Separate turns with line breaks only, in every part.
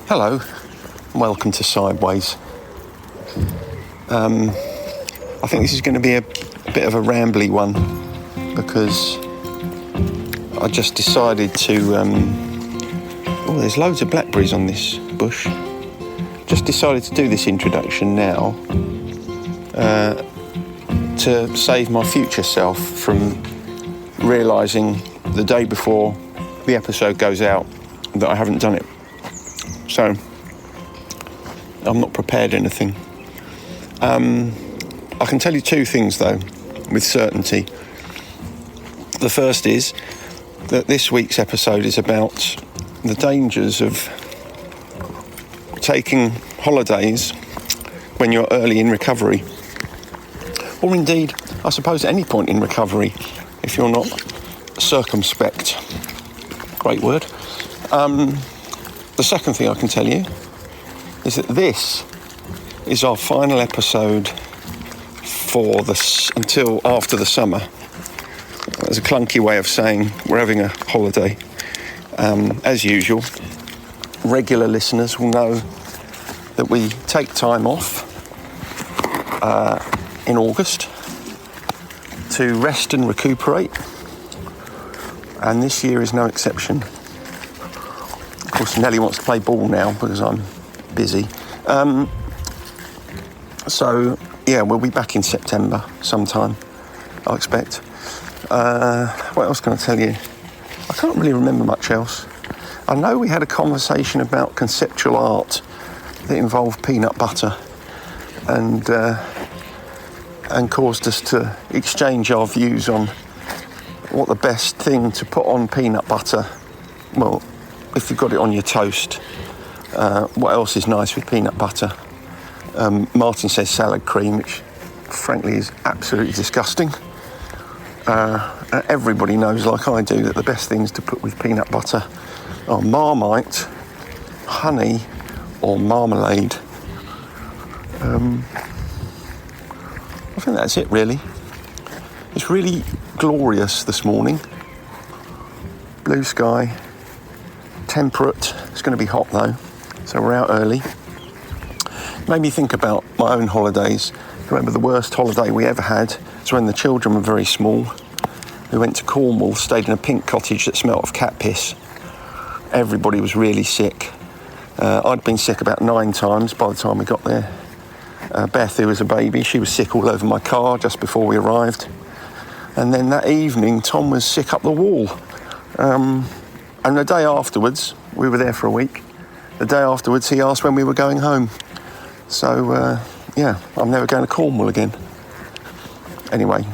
Hello, welcome to Sideways. I think this is going to be a bit of a rambly one because I just decided to... oh, there's loads of blackberries on this bush. Just decided to do this introduction now to save my future self from realising the day before the episode goes out that I haven't done it. So, I'm not prepared anything. I can tell you two things, though, with certainty. The first is that this week's episode is about the dangers of taking holidays when you're early in recovery. Or indeed, I suppose at any point in recovery, if you're not circumspect. Great word. The second thing I can tell you is that this is our final episode for until after the summer. That's a clunky way of saying we're having a holiday. As usual, regular listeners will know that we take time off in August to rest and recuperate, and this year is no exception. Of course, Nelly wants to play ball now because I'm busy. So, yeah, we'll be back in September sometime, I expect. What else can I tell you? I can't really remember much else. I know we had a conversation about conceptual art that involved peanut butter and caused us to exchange our views on what the best thing to put on peanut butter, well, if you've got it on your toast, what else is nice with peanut butter? Martin says salad cream, which frankly is absolutely disgusting. Everybody knows, like I do, that the best things to put with peanut butter are Marmite, honey, or marmalade. I think that's it, really. It's really glorious this morning. Blue sky, temperate. It's going to be hot though, so we're out early. Made me think about my own holidays. I remember the worst holiday we ever had was when the children were very small. We went to Cornwall, stayed in a pink cottage that smelt of cat piss. Everybody was really sick. I'd been sick about 9 times by the time we got there. Beth, who was a baby, she was sick all over my car just before we arrived. And then that evening, Tom was sick up the wall. And the day afterwards, we were there for a week. The day afterwards, he asked when we were going home. So, yeah, I'm never going to Cornwall again. Anyway,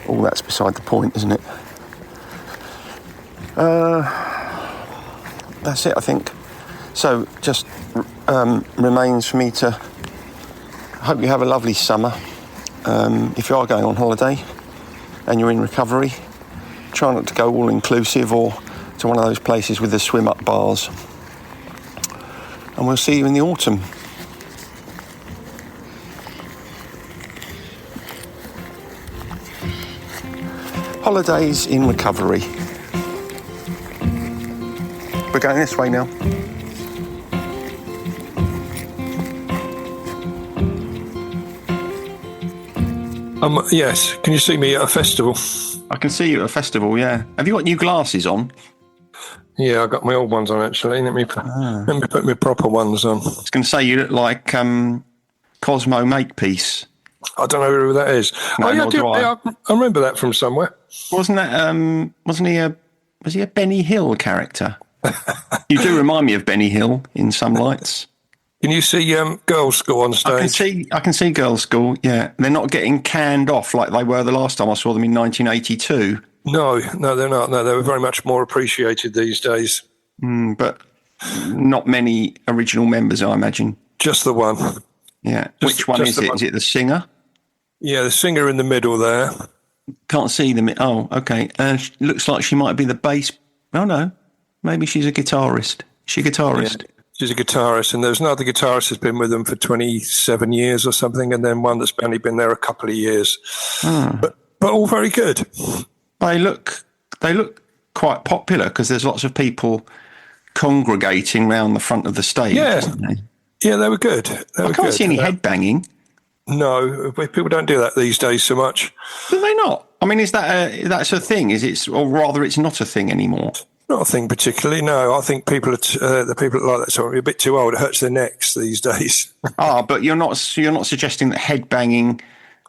all that's beside the point, isn't it? That's it, I think. So, just remains for me to hope you have a lovely summer. If you are going on holiday and you're in recovery, try not to go all-inclusive or to one of those places with the swim-up bars. And we'll see you in the autumn. Holidays in recovery. We're going this way now.
Yes. Can you see me at a festival?
I can see you at a festival, yeah. Have you got new glasses on?
Yeah, I got my old ones on, actually. Let me put my proper ones on.
I was going to say you look like Cosmo Makepeace.
I don't know who that is.
No,
I remember that from somewhere.
Wasn't he was he a Benny Hill character? You do remind me of Benny Hill in some lights.
Can you see Girls' School on stage?
I can see Girls' School, yeah. They're not getting canned off like they were the last time I saw them in 1982.
No, they're not. No, they're very much more appreciated these days.
But not many original members, I imagine.
Just the one.
Yeah. Which one is it? Is it the singer?
Yeah, the singer in the middle there.
Can't see them. Oh, okay. Looks like she might be the bass. Oh, no. Maybe she's a guitarist. Is she a guitarist?
Yeah. She's a guitarist, and there's another guitarist who's been with them for 27 years or something, and then one that's only been there a couple of years. But all very good.
They look quite popular because there's lots of people congregating round the front of the stage.
Yeah.
Isn't they?
Yeah, they were good.
I can't see any headbanging.
No, people don't do that these days so much.
Do they not? I mean, that's a thing? Or rather, it's not a thing anymore?
Not a thing particularly. No, I think people the people that like that sort of are a bit too old. It hurts their necks these days.
But you're not suggesting that headbanging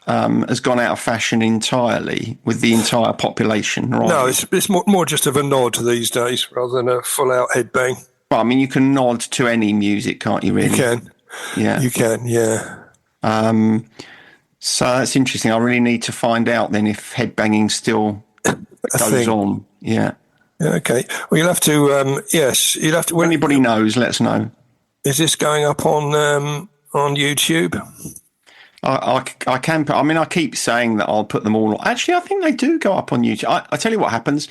has gone out of fashion entirely with the entire population, right?
No, it's more just of a nod these days rather than a full out headbang.
Well, I mean, you can nod to any music, can't you? Really,
you can.
Yeah,
you can. Yeah.
So that's interesting. I really need to find out then if headbanging still goes on. Yeah.
Okay. Well, you'll have to. Yes, you'll have to.
When anybody knows, let us know.
Is this going up on YouTube?
I can put. I mean, I keep saying that I'll put them all. Actually, I think they do go up on YouTube. I tell you what happens.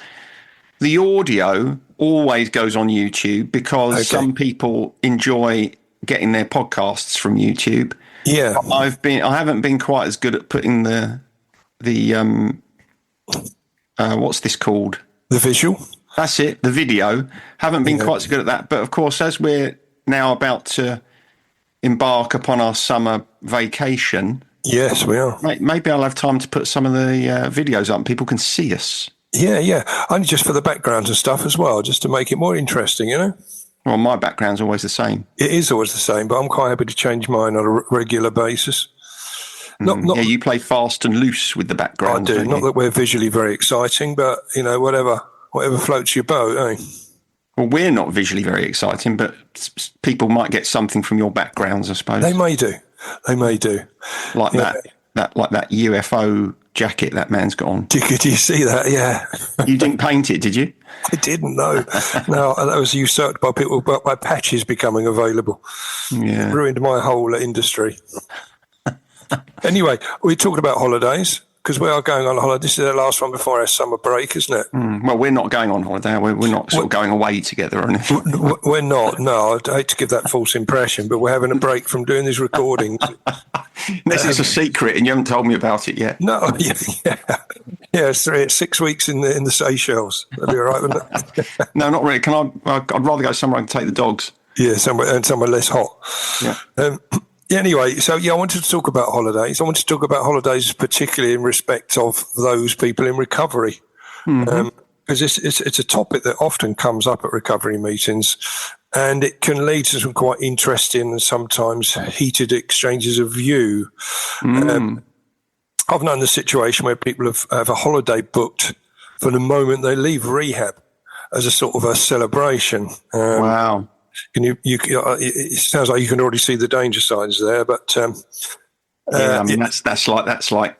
The audio always goes on YouTube because some people enjoy getting their podcasts from YouTube.
Yeah,
I haven't been quite as good at putting the what's this called?
The visual.
That's it. The video. Haven't been quite so good at that. But of course, as we're now about to embark upon our summer vacation.
Yes, we are.
Maybe I'll have time to put some of the videos up and people can see us.
Yeah. Only just for the backgrounds and stuff as well, just to make it more interesting, you know?
Well, my background's always the same.
It is always the same, but I'm quite happy to change mine on a regular basis.
Yeah, you play fast and loose with the background.
I do. Not that we're visually very exciting, but, you know, whatever floats your boat, eh?
Well, we're not visually very exciting, but people might get something from your backgrounds, I suppose.
They may do.
Like that UFO jacket that man's got on.
Did you see that? Yeah.
You didn't paint it, did you?
I didn't know. No, that was usurped by people, by patches becoming available.
Yeah.
It ruined my whole industry. Anyway, we talked about holidays because we are going on holiday. This is the last one before our summer break, isn't it?
Well, we're not going on holiday. We're not sort of going away together or anything.
We're not. No, I'd hate to give that false impression, but we're having a break from doing these recordings.
Unless it's a secret and you haven't told me about it yet.
No, yeah. It's 6 weeks in the Seychelles. That'd be all right, wouldn't it?
No, not really. I'd rather go somewhere I can take the dogs.
Yeah, somewhere less hot.
Yeah.
Anyway, so I wanted to talk about holidays. I wanted to talk about holidays particularly in respect of those people in recovery. Because it's a topic that often comes up at recovery meetings, and it can lead to some quite interesting and sometimes heated exchanges of view. I've known the situation where people have a holiday booked for the moment they leave rehab as a sort of a celebration.
Wow.
It sounds like you can already see the danger signs there, but
I mean that's like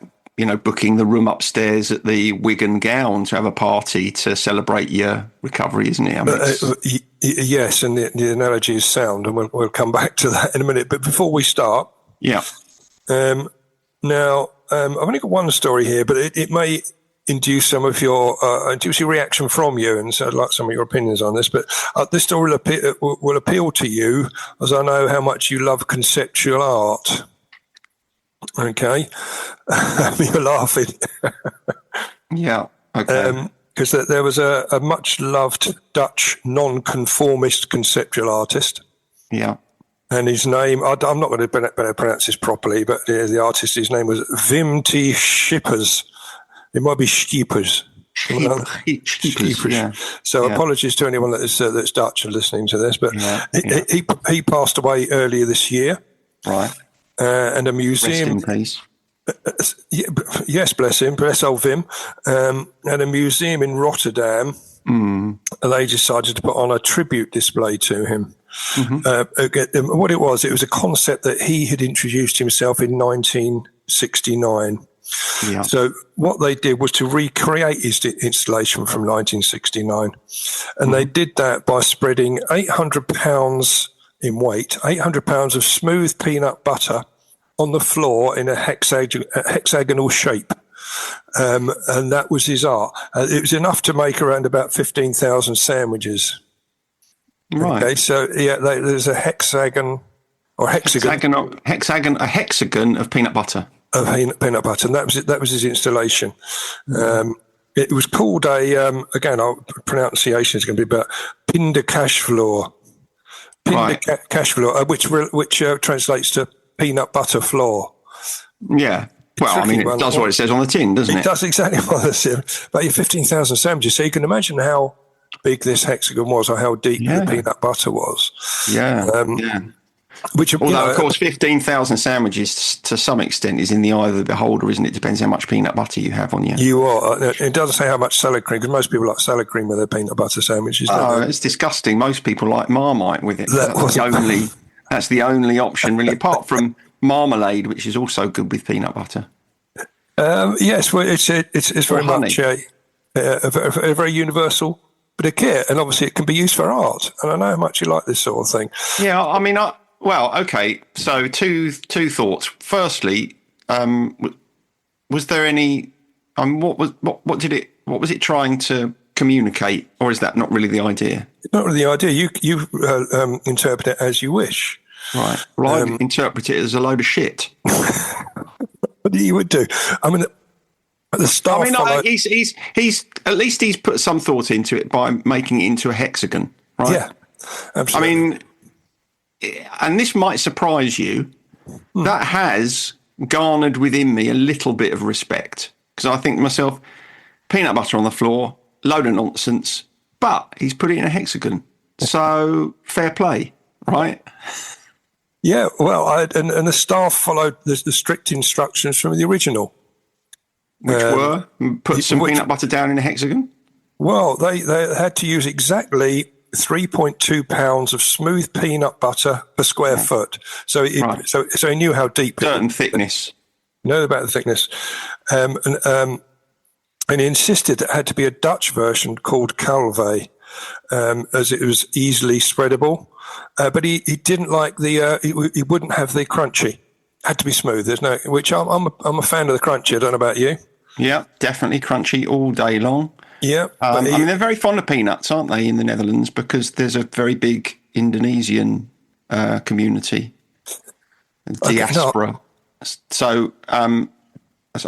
booking the room upstairs at the Wig and Gown to have a party to celebrate your recovery, isn't it? I mean,
yes, and the analogy is sound, and we'll come back to that in a minute. But before we start, now I've only got one story here, but it may induce some of your reaction from you, and so I'd like some of your opinions on this. But this story will appeal to you, as I know how much you love conceptual art. Okay, you're laughing.
Yeah. Okay.
Because there was a much loved Dutch non-conformist conceptual artist.
Yeah.
And his name, I'm not going to pronounce this properly, but the artist, his name was Wim T. Schippers. It might be Schippers.
Schippers, yeah.
So apologies to anyone that's Dutch and listening to this, but he passed away earlier this year.
Right.
And a museum.
Rest in peace.
Yes, bless him, bless old Wim. And a museum in Rotterdam, they decided to put on a tribute display to him. What it was a concept that he had introduced himself in 1969.
Yeah.
So what they did was to recreate his installation from 1969. And they did that by spreading 800 pounds in weight, 800 pounds of smooth peanut butter on the floor in a hexagonal shape. And that was his art. It was enough to make around about 15,000 sandwiches.
Right.
Okay, so there's a hexagon or hexagon.
A hexagon of peanut butter.
Of peanut butter, and that was his installation. It was called again, our pronunciation is going to be about Pinder cash floor. Pinder cash floor, which translates to peanut butter floor.
Yeah. Well, I mean, it does what it says on the tin, doesn't it?
It does exactly what it says. About your 15,000 sandwiches. So you can imagine how big this hexagon was, or how deep the peanut butter was.
Yeah. Although, of course, 15,000 sandwiches to some extent is in the eye of the beholder, isn't it? Depends how much peanut butter you have on you.
You are. It doesn't say how much salad cream, because most people like salad cream with their peanut butter sandwiches.
It's disgusting. Most people like Marmite with it. That's the only option, really, apart from marmalade, which is also good with peanut butter.
Yes, well, it's very much a very universal bit of kit, and obviously it can be used for art. And I know how much you like this sort of thing.
Yeah, I mean, well, okay. So two thoughts. Firstly, was there any? What was it trying to communicate, or is that not really the idea?
It's not really the idea. You interpret it as you wish.
Right. Well, I interpret it as a load of shit.
What you would do? I mean, the staff.
I mean, he's at least he's put some thought into it by making it into a hexagon, right?
Yeah, absolutely.
I mean, and this might surprise you, that has garnered within me a little bit of respect, because I think to myself, peanut butter on the floor, load of nonsense, but he's put it in a hexagon, so fair play, right?
Yeah, well, and the staff followed the strict instructions from the original.
Which were? Put some peanut butter down in a hexagon? Well,
they had to use exactly 3.2 pounds of smooth peanut butter per square foot. So he knew how deep.
Certain thickness.
Know about the thickness. And he insisted that it had to be a Dutch version called Calvé, as it was easily spreadable. But he didn't like he wouldn't have the crunchy. Had to be smooth. Which I'm a fan of the crunchy. I don't know about you.
Yeah, definitely crunchy all day long.
Yeah.
I mean, they're very fond of peanuts, aren't they, in the Netherlands, because there's a very big Indonesian community, diaspora. So I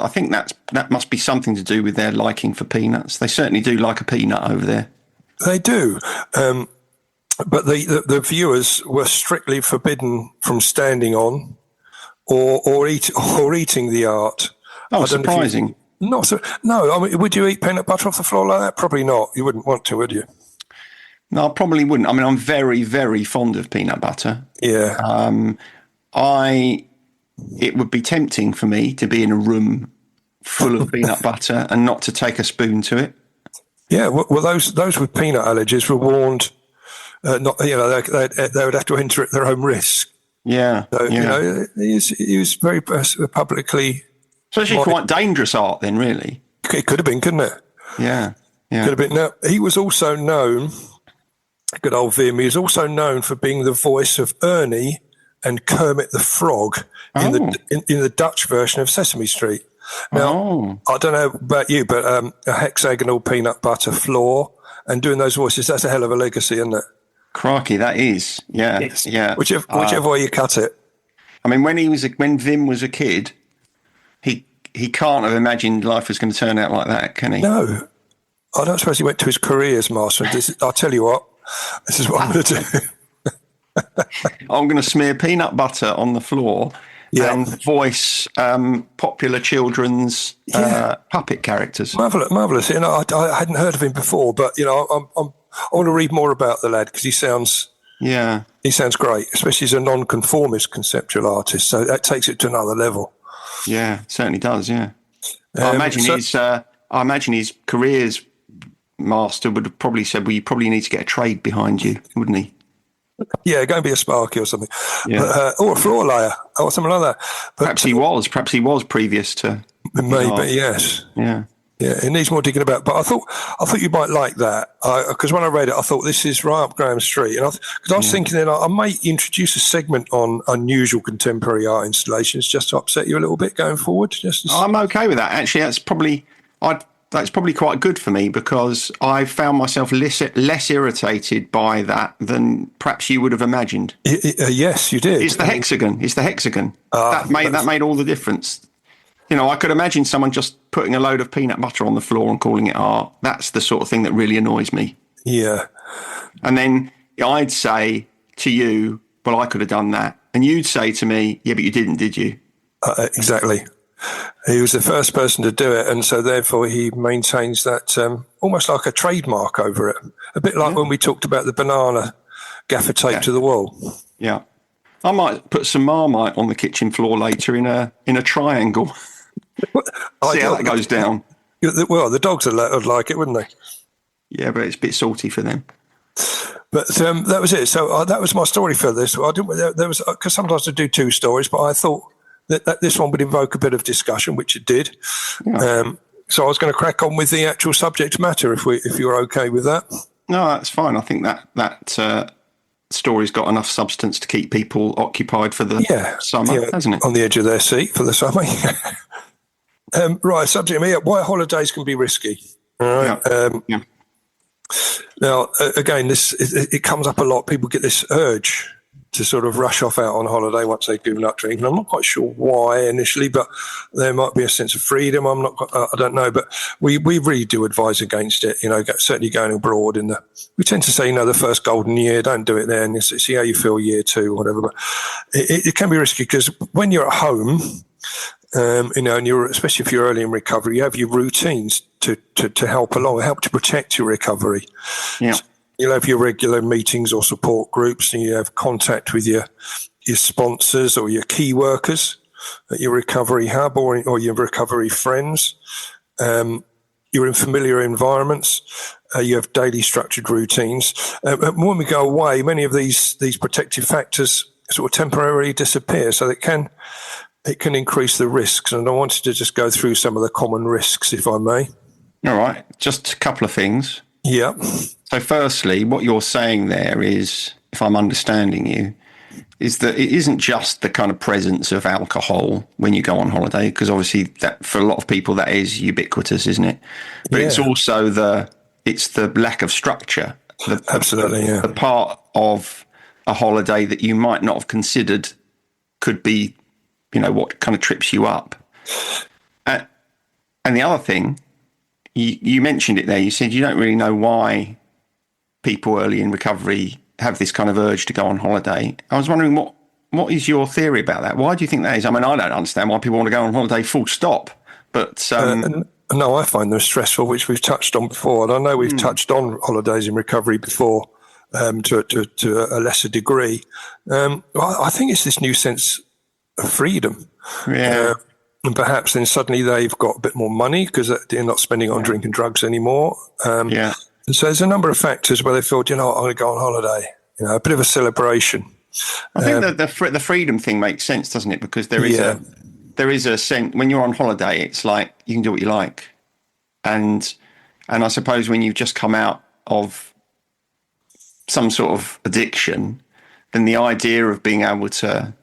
think that must be something to do with their liking for peanuts. They certainly do like a peanut over there.
They do. But the viewers were strictly forbidden from standing on or eating the art.
Oh, surprising.
No, I mean, would you eat peanut butter off the floor like that? Probably not. You wouldn't want to, would you?
No, I probably wouldn't. I mean, I'm very, very fond of peanut butter.
Yeah.
It would be tempting for me to be in a room full of peanut butter and not to take a spoon to it.
Yeah. Well, those with peanut allergies were warned. They would have to enter at their own risk.
Yeah.
So,
yeah.
He was very publicly.
So it's actually quite dangerous art then, really.
It could have been, couldn't it?
Yeah. Yeah.
Could have been. Now, he was also known, good old Vim, he was also known for being the voice of Ernie and Kermit the Frog in the Dutch version of Sesame Street. Now, I don't know about you, but a hexagonal peanut butter floor and doing those voices, that's a hell of a legacy, isn't it?
Crikey, that is. Yeah.
Yes.
Yeah.
Whichever way you cut it.
I mean, when Vim was a kid, he can't have imagined life was going to turn out like that, can he?
No. I don't suppose he went to his careers master. I'll tell you what, this is what I'm going to do.
I'm going to smear peanut butter on the floor and voice popular children's puppet characters.
Marvellous. You know, I hadn't heard of him before, but, you know, I want to read more about the lad because he sounds great, especially as a non-conformist conceptual artist. So that takes it to another level.
Yeah, it certainly does. Yeah, I imagine his careers master would have probably said, "Well, you probably need to get a trade behind you, wouldn't he?"
Yeah, go and be a Sparky or something, or a floor layer or something like that. But
perhaps he was previous to.
Maybe yes.
Yeah.
Yeah, it needs more digging about. But I thought you might like that because when I read it, I thought this is right up Graham Street, and because I was thinking that I might introduce a segment on unusual contemporary art installations just to upset you a little bit going forward.
I'm okay with that. Actually, that's probably quite good for me because I found myself less irritated by that than perhaps you would have imagined.
Yes, you did.
It's the hexagon. That made all the difference. I could imagine someone just putting a load of peanut butter on the floor and calling it art. That's the sort of thing that really annoys me.
Yeah.
And then I'd say to you, well, I could have done that. And you'd say to me, yeah, but you didn't, did you?
Exactly. He was the first person to do it, and so therefore he maintains that almost like a trademark over it. A bit like when we talked about the banana gaffer tape to the wall.
Yeah. I might put some Marmite on the kitchen floor later in a triangle. See how that goes down.
Well, the dogs would like it, wouldn't they?
Yeah, but it's a bit salty for them.
But that was it. So that was my story for this. I didn't. There was because sometimes I do two stories, but I thought that this one would invoke a bit of discussion, which it did. Yeah. So I was going to crack on with the actual subject matter, if you're okay with that.
No, that's fine. I think that story's got enough substance to keep people occupied for the summer, hasn't it?
On the edge of their seat for the summer. Right, subject me. Why holidays can be risky. All right. Now, again, it comes up a lot. People get this urge to sort of rush off out on holiday once they've given up drinking. I'm not quite sure why initially, but there might be a sense of freedom. I don't know, but we really do advise against it. Certainly going abroad we tend to say, the first golden year, don't do it then. See how you feel year 2 or whatever. But it can be risky because when you're at home, and you're, especially if you're early in recovery, you have your routines to help to protect your recovery.
Yeah.
So you'll have your regular meetings or support groups, and you have contact with your sponsors or your key workers at your recovery hub or your recovery friends. You're in familiar environments. You have daily structured routines. When we go away, many of these protective factors sort of temporarily disappear, so it can increase the risks. And I wanted to just go through some of the common risks, if I may.
All right. Just a couple of things.
Yeah.
So firstly, what you're saying there is, if I'm understanding you, is that it isn't just the kind of presence of alcohol when you go on holiday, because obviously that for a lot of people that is ubiquitous, isn't it? But it's also the lack of structure.
Absolutely, yeah.
The part of a holiday that you might not have considered could be, what kind of trips you up. And the other thing, you mentioned it there. You said you don't really know why people early in recovery have this kind of urge to go on holiday. I was wondering what is your theory about that? Why do you think that is? I mean, I don't understand why people want to go on holiday full stop, but
no, I find them stressful, which we've touched on before, and I know we've touched on holidays in recovery before to a lesser degree. I think it's this new sense of freedom.
Yeah.
And perhaps then suddenly they've got a bit more money because they're not spending on drink and drugs anymore. And so there's a number of factors where they feel, I'm going to go on holiday. A bit of a celebration.
I think the freedom thing makes sense, doesn't it? Because there is a sense when you're on holiday, it's like you can do what you like, and I suppose when you've just come out of some sort of addiction, then the idea of being able to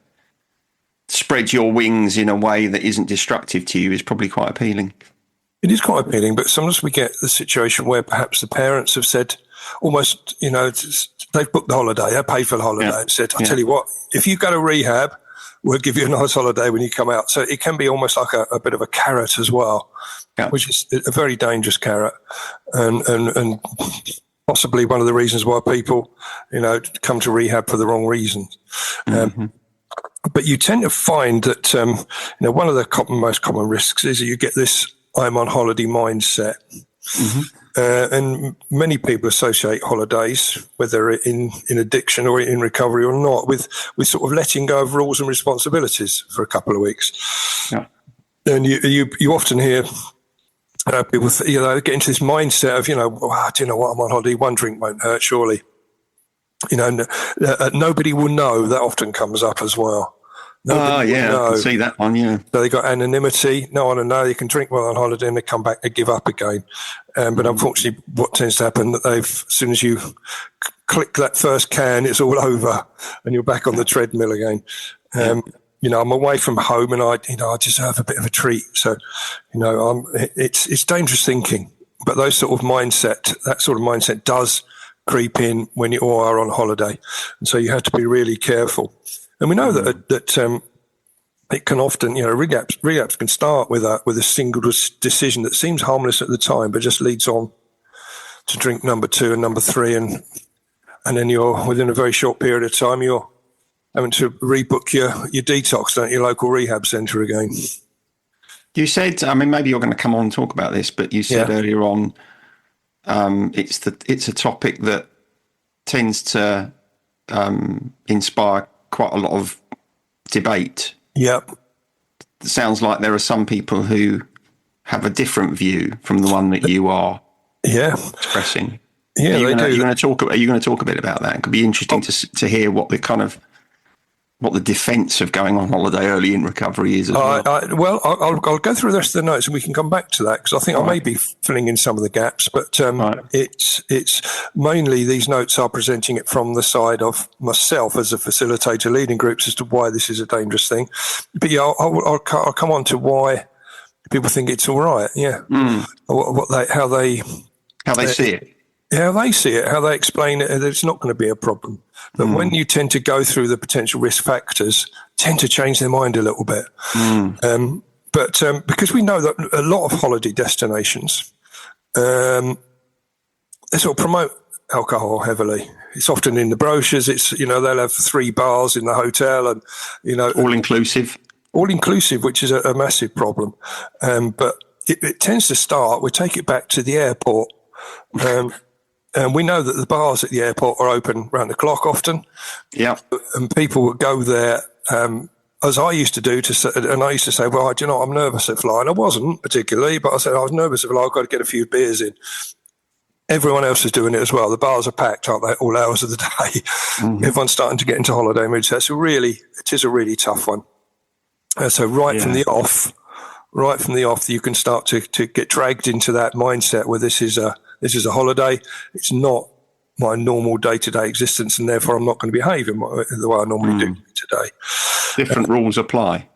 spread your wings in a way that isn't destructive to you is probably quite appealing.
It is quite appealing, but sometimes we get the situation where perhaps the parents have said almost, they've booked the holiday, they paid for the holiday and said, I'll tell you what, if you go to rehab, we'll give you a nice holiday when you come out. So it can be almost like a bit of a carrot as well, which is a very dangerous carrot and possibly one of the reasons why people, come to rehab for the wrong reasons. But you tend to find that, one of the most common risks is that you get this I'm on holiday mindset. And many people associate holidays, whether in addiction or in recovery or not, with sort of letting go of rules and responsibilities for a couple of weeks. Yeah. And you often hear people, get into this mindset of, do you know what, I'm on holiday, one drink won't hurt, surely. Nobody will know. That often comes up as well.
I can see that one,
So they got anonymity. No one will know. You can drink while on holiday and they come back, they give up again. But unfortunately, what tends to happen, that as soon as you click that first can, it's all over and you're back on the treadmill again. I'm away from home and I deserve a bit of a treat. So, it's dangerous thinking, but that sort of mindset does creep in when you are on holiday. And so you have to be really careful. And we know that it can often, relapse can start with a single decision that seems harmless at the time, but just leads on to drink number 2 and number 3, and then you're within a very short period of time you're having to rebook your detox at your local rehab centre again.
You said, I mean, maybe you're going to come on and talk about this, but you said earlier on, it's a topic that tends to inspire quite a lot of debate.
Yep.
It sounds like there are some people who have a different view from the one that you are expressing.
Yeah,
are you
they do.
Going to talk a bit about that? It could be interesting to hear what the defence of going on holiday early in recovery is as well.
I'll go through the rest of the notes and we can come back to that, because I think I may be filling in some of the gaps, but it's mainly these notes are presenting it from the side of myself as a facilitator leading groups as to why this is a dangerous thing. But I'll come on to why people think it's all right. Yeah, how they
see it.
How they see it, how they explain it, that it's not going to be a problem. But when you tend to go through the potential risk factors, tend to change their mind a little bit. But because we know that a lot of holiday destinations, they sort of promote alcohol heavily. It's often in the brochures. It's, they'll have 3 bars in the hotel and,
all inclusive.
All inclusive, which is a massive problem. But it tends to start, we take it back to the airport. And we know that the bars at the airport are open round the clock often. Yeah. And people would go there, as I used to do, and I used to say, well, do you know, I'm nervous at flying. I wasn't particularly, but I said I was nervous at flying. I've got to get a few beers in. Everyone else is doing it as well. The bars are packed, aren't they, all hours of the day. Everyone's starting to get into holiday mood. So it is a really tough one. So from the off, you can start to get dragged into that mindset where this is a holiday. It's not my normal day-to-day existence, and therefore I'm not going to behave in the way I normally do today.
Different rules apply.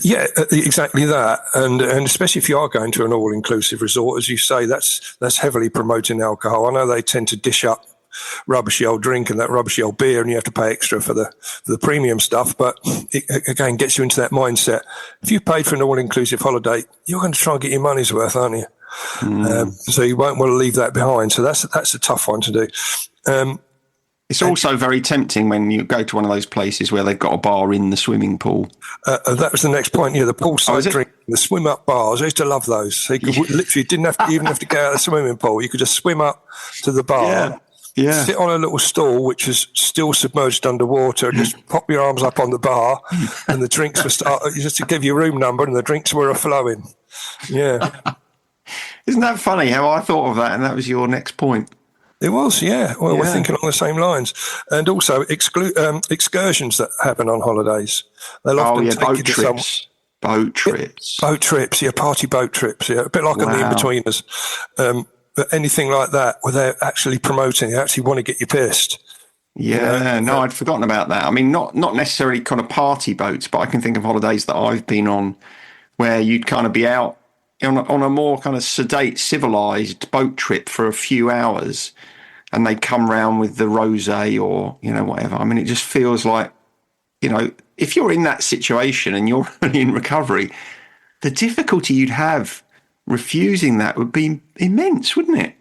Yeah, exactly that. And especially if you are going to an all-inclusive resort, as you say, that's heavily promoting alcohol. I know they tend to dish up rubbishy old drink and that rubbishy old beer, and you have to pay extra for the premium stuff. But it, again, gets you into that mindset. If you paid for an all-inclusive holiday, you're going to try and get your money's worth, aren't you? So you won't want to leave that behind. So that's a tough one to do.
It's also very tempting when you go to one of those places where they've got a bar in the swimming pool.
That was the next point. The poolside drink, the swim up bars. I used to love those. So you could literally didn't even have to go out of the swimming pool. You could just swim up to the bar. Yeah. Sit on a little stool, which is still submerged underwater, and just pop your arms up on the bar, and the drinks will start. Just to give you a room number, and the drinks were flowing. Yeah.
Isn't that funny how I thought of that, and that was your next point?
It was, yeah. Well, we're thinking on the same lines. And also excursions that happen on holidays. They'll often take
boat
you
trips.
to some
Boat trips.
Boat trips, party boat trips, a bit like on the In-Betweeners. But anything like that where they're actually promoting, they actually want to get you pissed.
Yeah, I'd forgotten about that. I mean, not necessarily kind of party boats, but I can think of holidays that I've been on where you'd kind of be out on a more kind of sedate, civilized boat trip for a few hours, and they come round with the rosé or, whatever. I mean, it just feels like, if you're in that situation and you're in recovery, the difficulty you'd have refusing that would be immense, wouldn't it?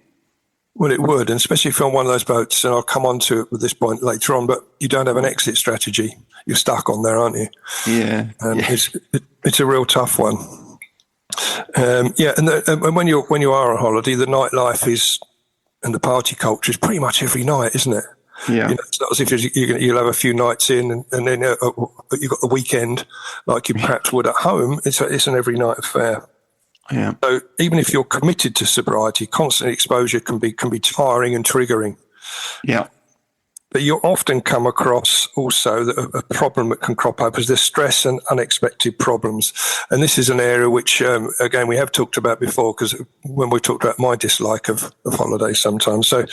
Well, it would, and especially if you're on one of those boats, and I'll come on to it with this point later on, but you don't have an exit strategy. You're stuck on there, aren't you? Yeah. It's a real tough one. And when you are on holiday, the nightlife and the party culture is pretty much every night, isn't it? Yeah. It's not as if you'll have a few nights in and then you've got the weekend like you perhaps would at home. It's an every night affair. Yeah. So even if you're committed to sobriety, constant exposure can be tiring and triggering. Yeah. But you often come across also that a problem that can crop up is the stress and unexpected problems. And this is an area which, again, we have talked about before, because when we talked about my dislike of holidays sometimes. So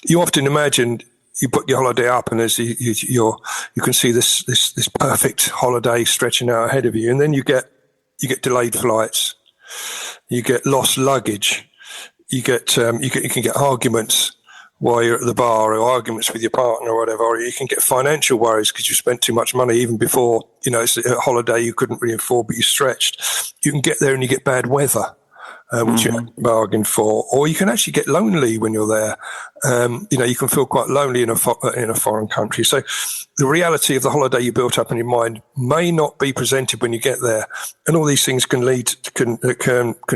you often imagine you put your holiday up and as you can see this perfect holiday stretching out ahead of you. And then you get delayed flights. You get lost luggage. You can get arguments while you're at the bar, or arguments with your partner or whatever, or you can get financial worries because you spent too much money even before, it's a holiday you couldn't really afford, but you stretched. You can get there and you get bad weather, which you have to bargain for, or you can actually get lonely when you're there. You can feel quite lonely in a foreign country. So the reality of the holiday you built up in your mind may not be presented when you get there, and all these things can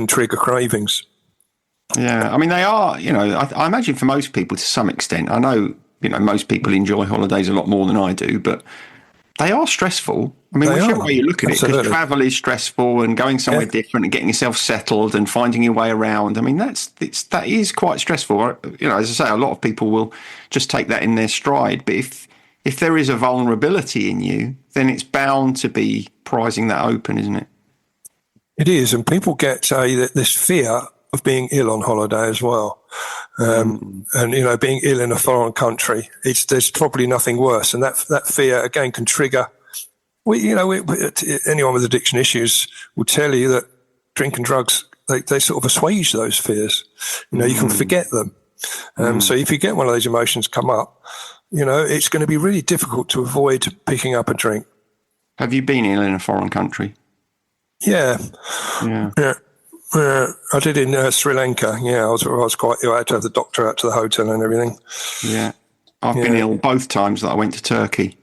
trigger cravings.
Yeah, I mean, they are, I imagine for most people to some extent. I know, most people enjoy holidays a lot more than I do, but they are stressful. I mean, whichever way you look at it, because travel is stressful, and going somewhere different and getting yourself settled and finding your way around. I mean, that is quite stressful. As I say, a lot of people will just take that in their stride. But if there is a vulnerability in you, then it's bound to be prizing that open, isn't it?
It is, and people get this fear of being ill on holiday as well. And, being ill in a foreign country, there's probably nothing worse. And that fear, again, can trigger, anyone with addiction issues will tell you that drink and drugs, they sort of assuage those fears. You can forget them. So if you get one of those emotions come up, it's going to be really difficult to avoid picking up a drink.
Have you been ill in a foreign country?
Yeah. I did in Sri Lanka. Yeah, I was quite ill. I had to have the doctor out to the hotel and everything.
Yeah. I've been ill both times that I went to Turkey.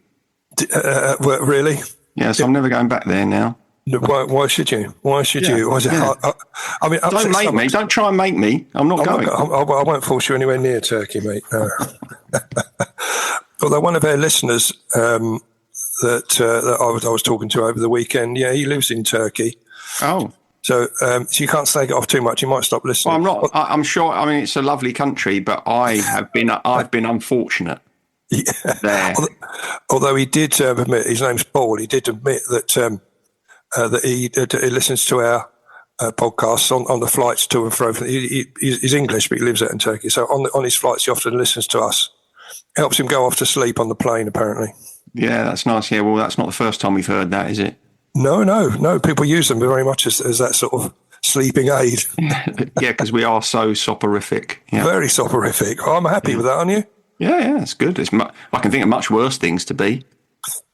Really?
Yeah, so I'm never going back there now.
Why should you? Why should you? I mean,
don't make me. Don't try and make me. I'm not going.
I won't force you anywhere near Turkey, mate. No. Although one of our listeners that I was talking to over the weekend, he lives in Turkey.
Oh.
So you can't slag it off too much. You might stop listening.
Well, I'm sure. I mean, it's a lovely country, but I've been unfortunate.
Yeah.
There.
Although he did admit, his name's Paul. He did admit that he listens to our podcasts on the flights to and fro. He's English, but he lives out in Turkey. So on his flights, he often listens to us. Helps him go off to sleep on the plane, apparently.
Yeah, that's nice. Yeah, well, that's not the first time we've heard that, is it?
No. People use them very much as that sort of sleeping aid.
Yeah, because we are so soporific. Yeah.
Very soporific. Oh, I'm happy with that, aren't you?
Yeah, it's good. I can think of much worse things to be.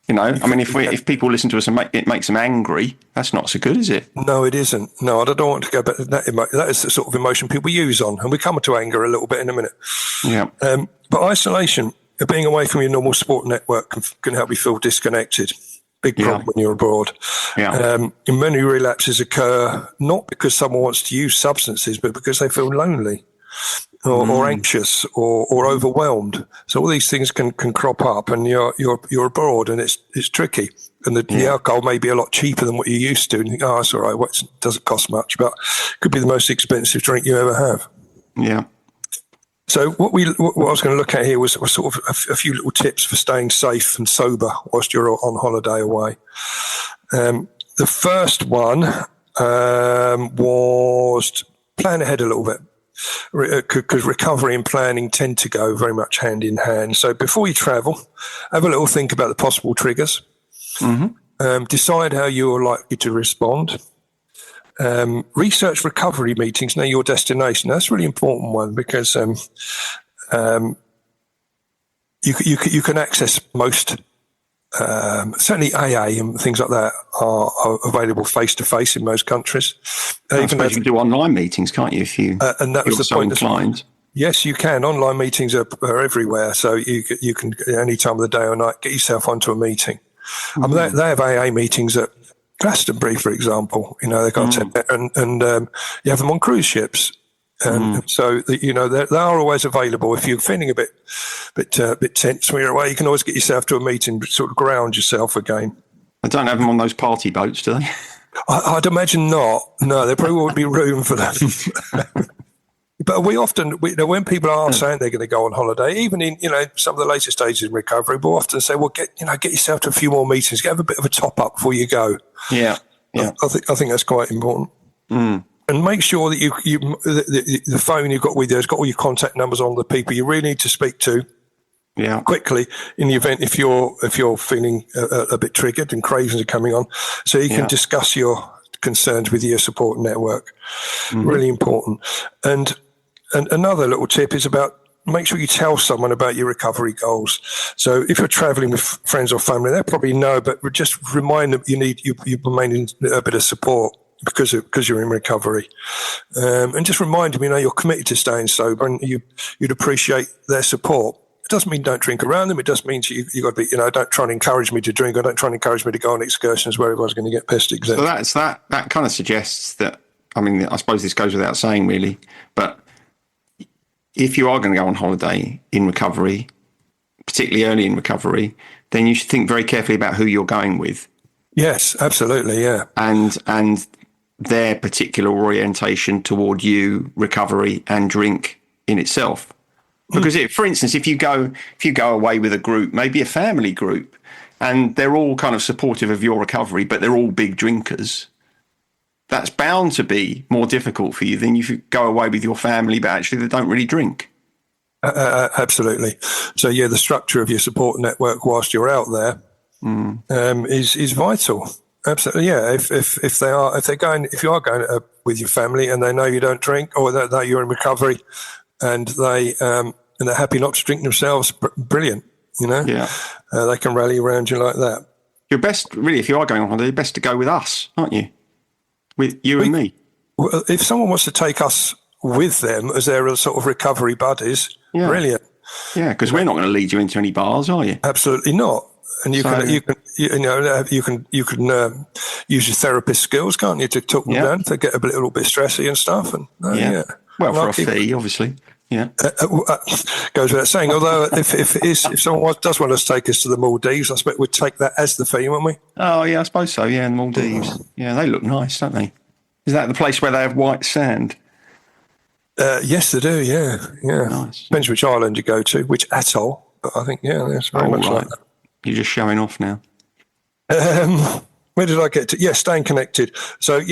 I mean, if people listen to us and it makes them angry, that's not so good, is it?
No, it isn't. No, I don't want to go back to that. That is the sort of emotion people use on, and we come to anger a little bit in a minute.
Yeah.
But isolation, being away from your normal sport network, can help you feel disconnected. Big problem when you're abroad.
Yeah.
Many relapses occur not because someone wants to use substances, but because they feel lonely or anxious or overwhelmed. So all these things can crop up, and you're abroad, and it's tricky. And the alcohol may be a lot cheaper than what you're used to, and you think, it's all right, it doesn't cost much, but it could be the most expensive drink you ever have.
Yeah.
So what I was going to look at here was sort of a few little tips for staying safe and sober whilst you're on holiday away. The first one was plan ahead a little bit, because recovery and planning tend to go very much hand in hand. So before you travel, have a little think about the possible triggers. Mm-hmm. Decide how you're likely to respond. Research recovery meetings near your destination. That's a really important one, because you can access most, certainly AA and things like that are available face to face in most countries.
Even you can do online meetings, can't you? If you
and that was the point.
Inclined.
Yes, you can. Online meetings are everywhere, so you can any time of the day or night get yourself onto a meeting. Mm-hmm. I mean, they have AA meetings at Glastonbury, for example. They've got and you have them on cruise ships, and so they are always available. If you're feeling a bit tense when you're away, you can always get yourself to a meeting, sort of ground yourself again.
They don't have them on those party boats, do they?
I'd imagine not. No, there probably won't be room for them. But we often, when people are saying they're going to go on holiday, even in some of the later stages in recovery, we'll often say, well, get yourself to a few more meetings, have a bit of a top up before you go.
Yeah.
I think that's quite important. And make sure that the phone you've got with you has got all your contact numbers on the people you really need to speak to. Yeah. Quickly, in the event if you're feeling a bit triggered and cravings are coming on, so you can discuss your concerns with your support network. Really important. And another little tip is about make sure you tell someone about your recovery goals. So if you're traveling with friends or family, they probably know, but just remind them you need a bit of support because you're in recovery. And just remind them, you're committed to staying sober and you'd appreciate their support. It doesn't mean don't drink around them. It just means you got to be, don't try and encourage me to drink, or don't try and encourage me to go on excursions where everyone's going to get pissed, etc.
So that kind of suggests that, I suppose this goes without saying really, but if you are going to go on holiday in recovery, particularly early in recovery, then you should think very carefully about who you're going with.
Yes, absolutely, yeah.
And their particular orientation toward you, recovery and drink in itself. Because for instance, if you go away with a group, maybe a family group, and they're all kind of supportive of your recovery, but they're all big drinkers, that's bound to be more difficult for you than if you go away with your family, but actually they don't really drink.
Absolutely. So yeah, the structure of your support network whilst you're out there is vital. Absolutely, yeah. If you are going with your family and they know you don't drink, or that you're in recovery, and they're happy not to drink themselves, brilliant.
Yeah.
They can rally around you like that.
You're best, really, if you are going on holiday, you're best to go with us, aren't you? With you and me.
Well, if someone wants to take us with them as their sort of recovery buddies, brilliant.
Yeah, because we're not going to lead you into any bars, are you?
Absolutely not. And you can use your therapist skills, can't you, to talk them down if they get a little bit stressy and stuff. And
well, for a fee, obviously. Yeah,
goes without saying. Although if someone does want us to take us to the Maldives, I expect we'd take that as the fee, wouldn't we?
Oh yeah, I suppose so. Yeah, the Maldives. Yeah, they look nice, don't they? Is that the place where they have white sand?
Yes, they do. Yeah.
Nice.
Depends which island you go to, which atoll. But I think it's very much like that.
You're just showing off now.
Where did I get to? Yeah, staying connected. So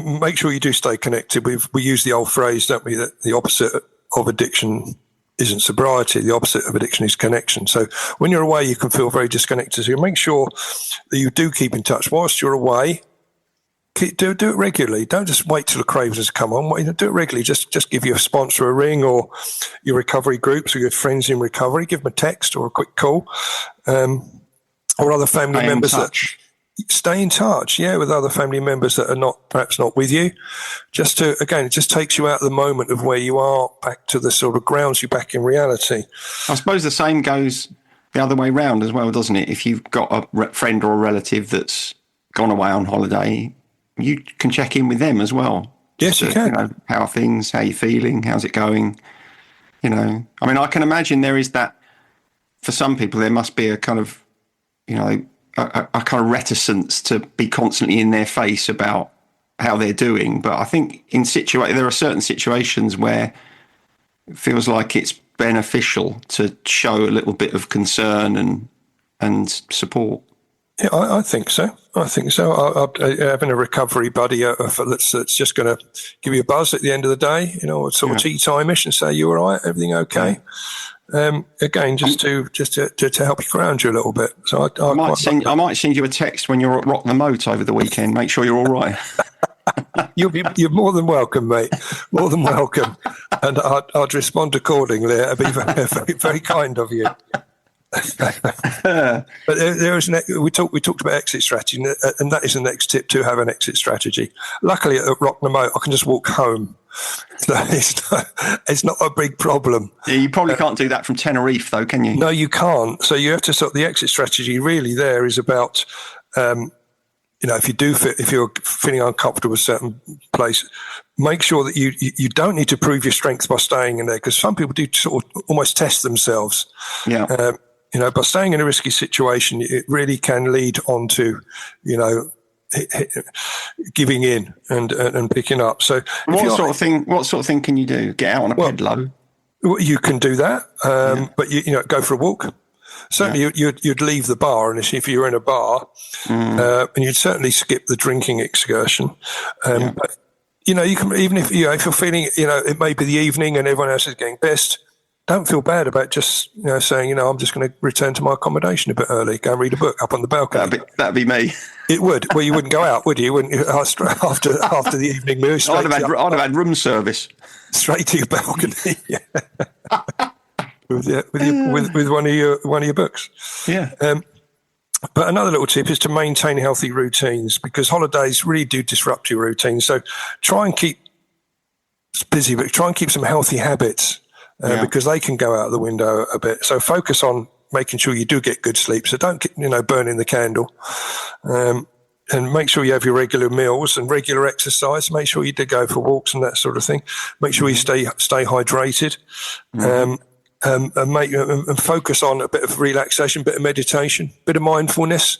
make sure you do stay connected. We use the old phrase, don't we, that the opposite of addiction isn't sobriety. The opposite of addiction is connection. So when you're away, you can feel very disconnected. So you make sure that you do keep in touch whilst you're away. Do it regularly. Don't just wait till the cravings come on. Do it regularly. Just give your sponsor a ring, or your recovery groups or your friends in recovery. Give them a text or a quick call, or other family members. Stay in touch, with other family members that are perhaps not with you. It just takes you out of the moment of where you are, back to the sort of grounds you back in reality.
I suppose the same goes the other way round as well, doesn't it? If you've got a friend or a relative that's gone away on holiday, you can check in with them as well.
Yes, you can.
How are things? How are you feeling? How's it going? I can imagine there is that, for some people, there must be a kind of, a kind of reticence to be constantly in their face about how they're doing. But I think there are certain situations where it feels like it's beneficial to show a little bit of concern and support.
Yeah, I think so. Having a recovery buddy that's just going to give you a buzz at the end of the day, sort of tea time-ish, and say, "You all right? Everything okay?" Again, just to help you ground you a little bit. So I
might send you a text when you're at Rock the Moat over the weekend. Make sure you're all right.
You're more than welcome, mate. More than welcome, and I'd respond accordingly. It'd be very, very, very kind of you. But we talked about exit strategy, and that is the next tip, to have an exit strategy. Luckily, at Rock the Moat, I can just walk home. So it's not a big problem.
Yeah, you probably can't do that from Tenerife, though, can you?
No, you can't. So you have to the exit strategy really there is about, if you're feeling uncomfortable with a certain place, make sure that you don't need to prove your strength by staying in there, because some people do sort of almost test themselves.
Yeah.
By staying in a risky situation, it really can lead on to, giving in and picking up. So,
what sort of thing can you do? Get out on a pedalo?
You can do that, but go for a walk. Certainly, you'd leave the bar, and if you're in a bar, and you'd certainly skip the drinking excursion. But you can, even if you're feeling, it may be the evening and everyone else is getting pissed. don't feel bad about just saying, I'm just going to return to my accommodation a bit early, go and read a book up on the balcony.
That'd be me.
It would. Well, you wouldn't go out, would you? You wouldn't after the evening meal.
I'd have had room service
straight to your balcony. with one of your books.
Yeah.
But another little tip is to maintain healthy routines, because holidays really do disrupt your routine. So try and keep busy, but try and keep some healthy habits because they can go out the window a bit. So focus on making sure you do get good sleep. So don't get, burning the candle. And make sure you have your regular meals and regular exercise. Make sure you do go for walks and that sort of thing. Make sure you stay hydrated. And focus on a bit of relaxation, a bit of meditation, a bit of mindfulness.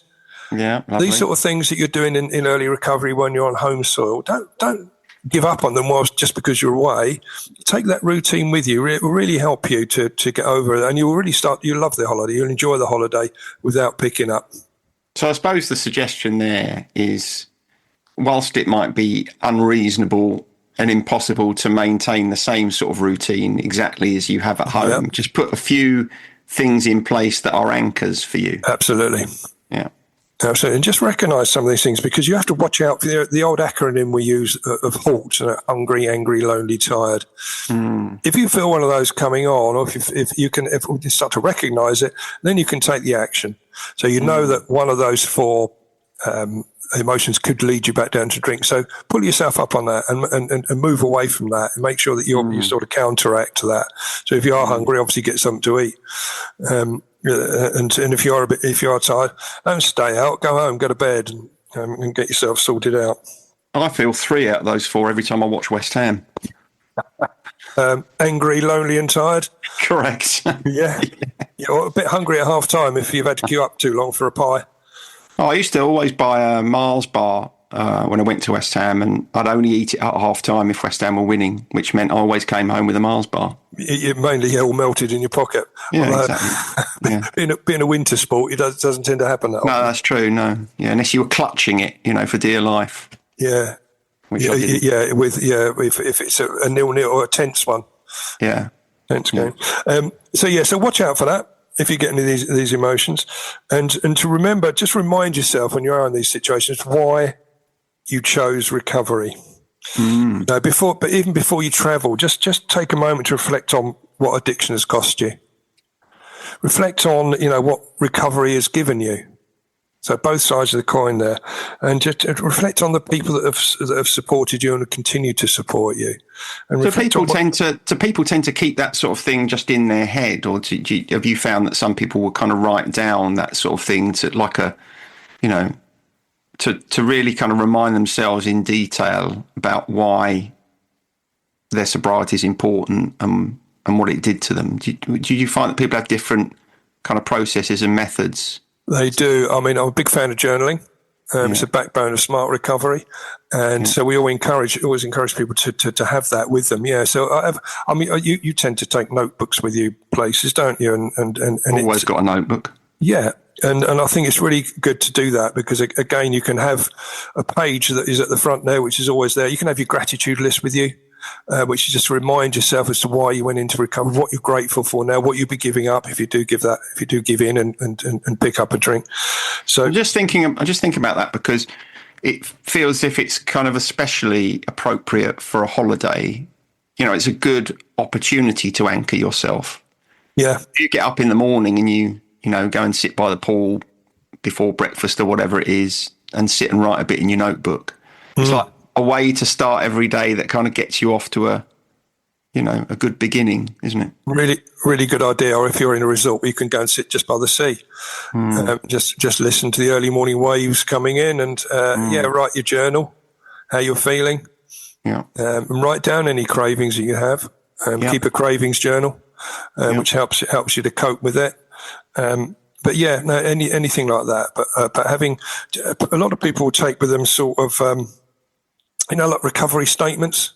Yeah, lovely.
These sort of things that you're doing in early recovery when you're on home soil, don't give up on them just because you're away. Take that routine with you. It will really help you to get over it, and you'll love the holiday. You'll enjoy the holiday without picking up.
So I suppose the suggestion there is, whilst it might be unreasonable and impossible to maintain the same sort of routine exactly as you have at home, just put a few things in place that are anchors for you.
Absolutely.
Yeah.
Absolutely. And just recognise some of these things, because you have to watch out for the old acronym we use of HALT, hungry, angry, lonely, tired. If you feel one of those coming on, or if you start to recognise it, then you can take the action. So you know that one of those four emotions could lead you back down to drink. So pull yourself up on that and move away from that, and make sure that you sort of counteract to that. So if you are hungry, obviously get something to eat. And if you are tired, don't stay out. Go home, go to bed, and get yourself sorted out.
I feel 3 out of those 4 every time I watch West Ham.
Angry, lonely, and tired.
Correct.
Yeah. You're a bit hungry at half time if you've had to queue up too long for a pie.
Oh, I used to always buy a Mars bar when I went to West Ham, and I'd only eat it at half time if West Ham were winning, which meant I always came home with a Mars bar.
It mainly all melted in your pocket.
Yeah, exactly.
Being a winter sport, it doesn't tend to happen that often.
No, that's true. No, unless you were clutching it, for dear life.
Yeah,
which I didn't.
If it's a 0-0 or a tense one.
Yeah,
tense game. So watch out for that if you get any of these emotions, and to remember, just remind yourself when you are in these situations why you chose recovery. Even before you travel, just take a moment to reflect on what addiction has cost you. Reflect on what recovery has given you. So both sides of the coin there, and just reflect on the people that have supported you and continue to support you. And
do people tend to keep that sort of thing just in their head, or have you found that some people will kind of write down that sort of thing to to really kind of remind themselves in detail about why their sobriety is important and what it did to them? Do you find that people have different kind of processes and methods?
They do. I mean, I'm a big fan of journaling. It's a backbone of smart recovery, and so we always encourage people to have that with them. Yeah. So you tend to take notebooks with you places, don't you? And
always got a notebook.
Yeah. And I think it's really good to do that, because again, you can have a page that is at the front there, which is always there. You can have your gratitude list with you, which is just to remind yourself as to why you went into recovery, what you're grateful for now, what you'll be giving up if you do give in and pick up a drink. So
I'm just thinking about that, because it feels as if it's kind of especially appropriate for a holiday. It's a good opportunity to anchor yourself.
Yeah.
If you get up in the morning and you go and sit by the pool before breakfast or whatever it is, and sit and write a bit in your notebook. It's like a way to start every day that kind of gets you off to a good beginning, isn't it?
Really, really good idea. Or if you're in a resort, you can go and sit just by the sea. Just listen to the early morning waves coming in, and write your journal, how you're feeling.
Yeah.
And write down any cravings that you have. Keep a cravings journal, which helps you to cope with it. Anything like that. But having a lot of people take with them sort of, like recovery statements,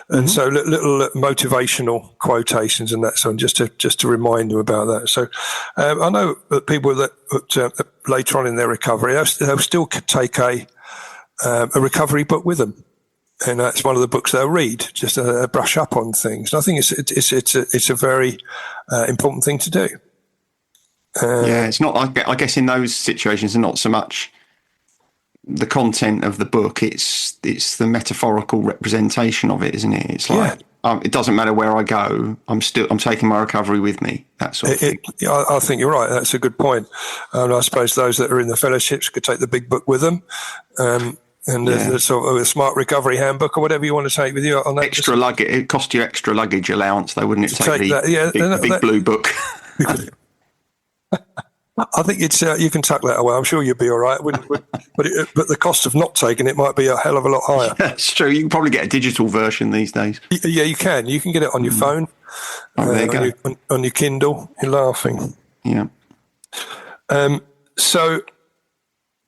and so little motivational quotations and that. So just to remind them about that. So I know that people that later on in their recovery, they'll still take a recovery book with them. and that's one of the books they'll read, just to brush up on things. And I think it's a very important thing to do.
It's not like, I guess in those situations, not so much the content of the book, it's the metaphorical representation of it, isn't it? It's like, it doesn't matter where I go, I'm taking my recovery with me, that sort of thing.
I think you're right. That's a good point. And I suppose those that are in the fellowships could take the big book with them. The sort of a smart recovery handbook or whatever you want to take with you on that.
Extra luggage, it cost you extra luggage allowance though, wouldn't it? Take the big blue book.
I think you can tuck that away. I'm sure you'll be all right. But the cost of not taking it might be a hell of a lot higher.
That's true. You can probably get a digital version these days.
Yeah, you can. You can get it on your phone,
there you go.
On your Kindle. You're laughing.
Yeah.
So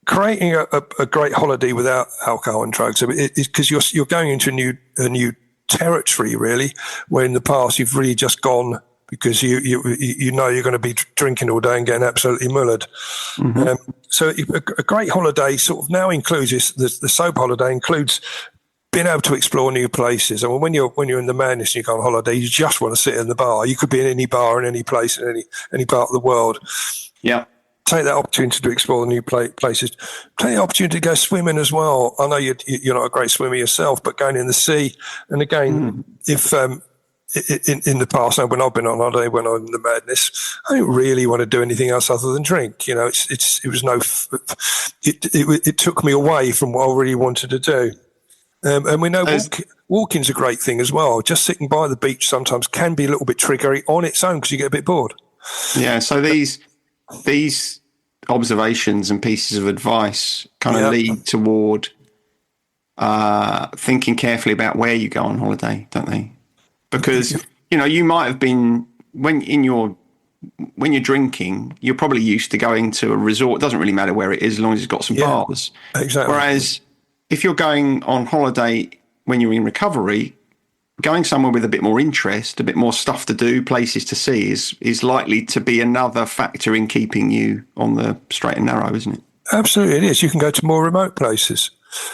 creating a great holiday without alcohol and drugs, because you're going into a new territory, really, where in the past you've really just gone because you know you're going to be drinking all day and getting absolutely mullered. Mm-hmm. So a great holiday sort of now includes the sober holiday includes being able to explore new places. I mean, when you're in the madness and you go on holiday, you just want to sit in the bar. You could be in any bar in any place in any part of the world.
Yeah.
Take that opportunity to explore the new places. Take the opportunity to go swimming as well. I know you're not a great swimmer yourself, but going in the sea. And again, if in the past, when I've been on holiday, when I'm in the madness, I don't really want to do anything else other than drink. You know, it took me away from what I really wanted to do. And we know walking's a great thing as well. Just sitting by the beach sometimes can be a little bit triggery on its own because you get a bit bored.
Yeah. So these observations and pieces of advice kind of lead toward thinking carefully about where you go on holiday, don't they? Because you might have been when you're drinking, you're probably used to going to a resort. It doesn't really matter where it is as long as it's got some bars.
Exactly.
Whereas if you're going on holiday when you're in recovery, going somewhere with a bit more interest, a bit more stuff to do, places to see is likely to be another factor in keeping you on the straight and narrow, isn't it?
Absolutely, it is. You can go to more remote places.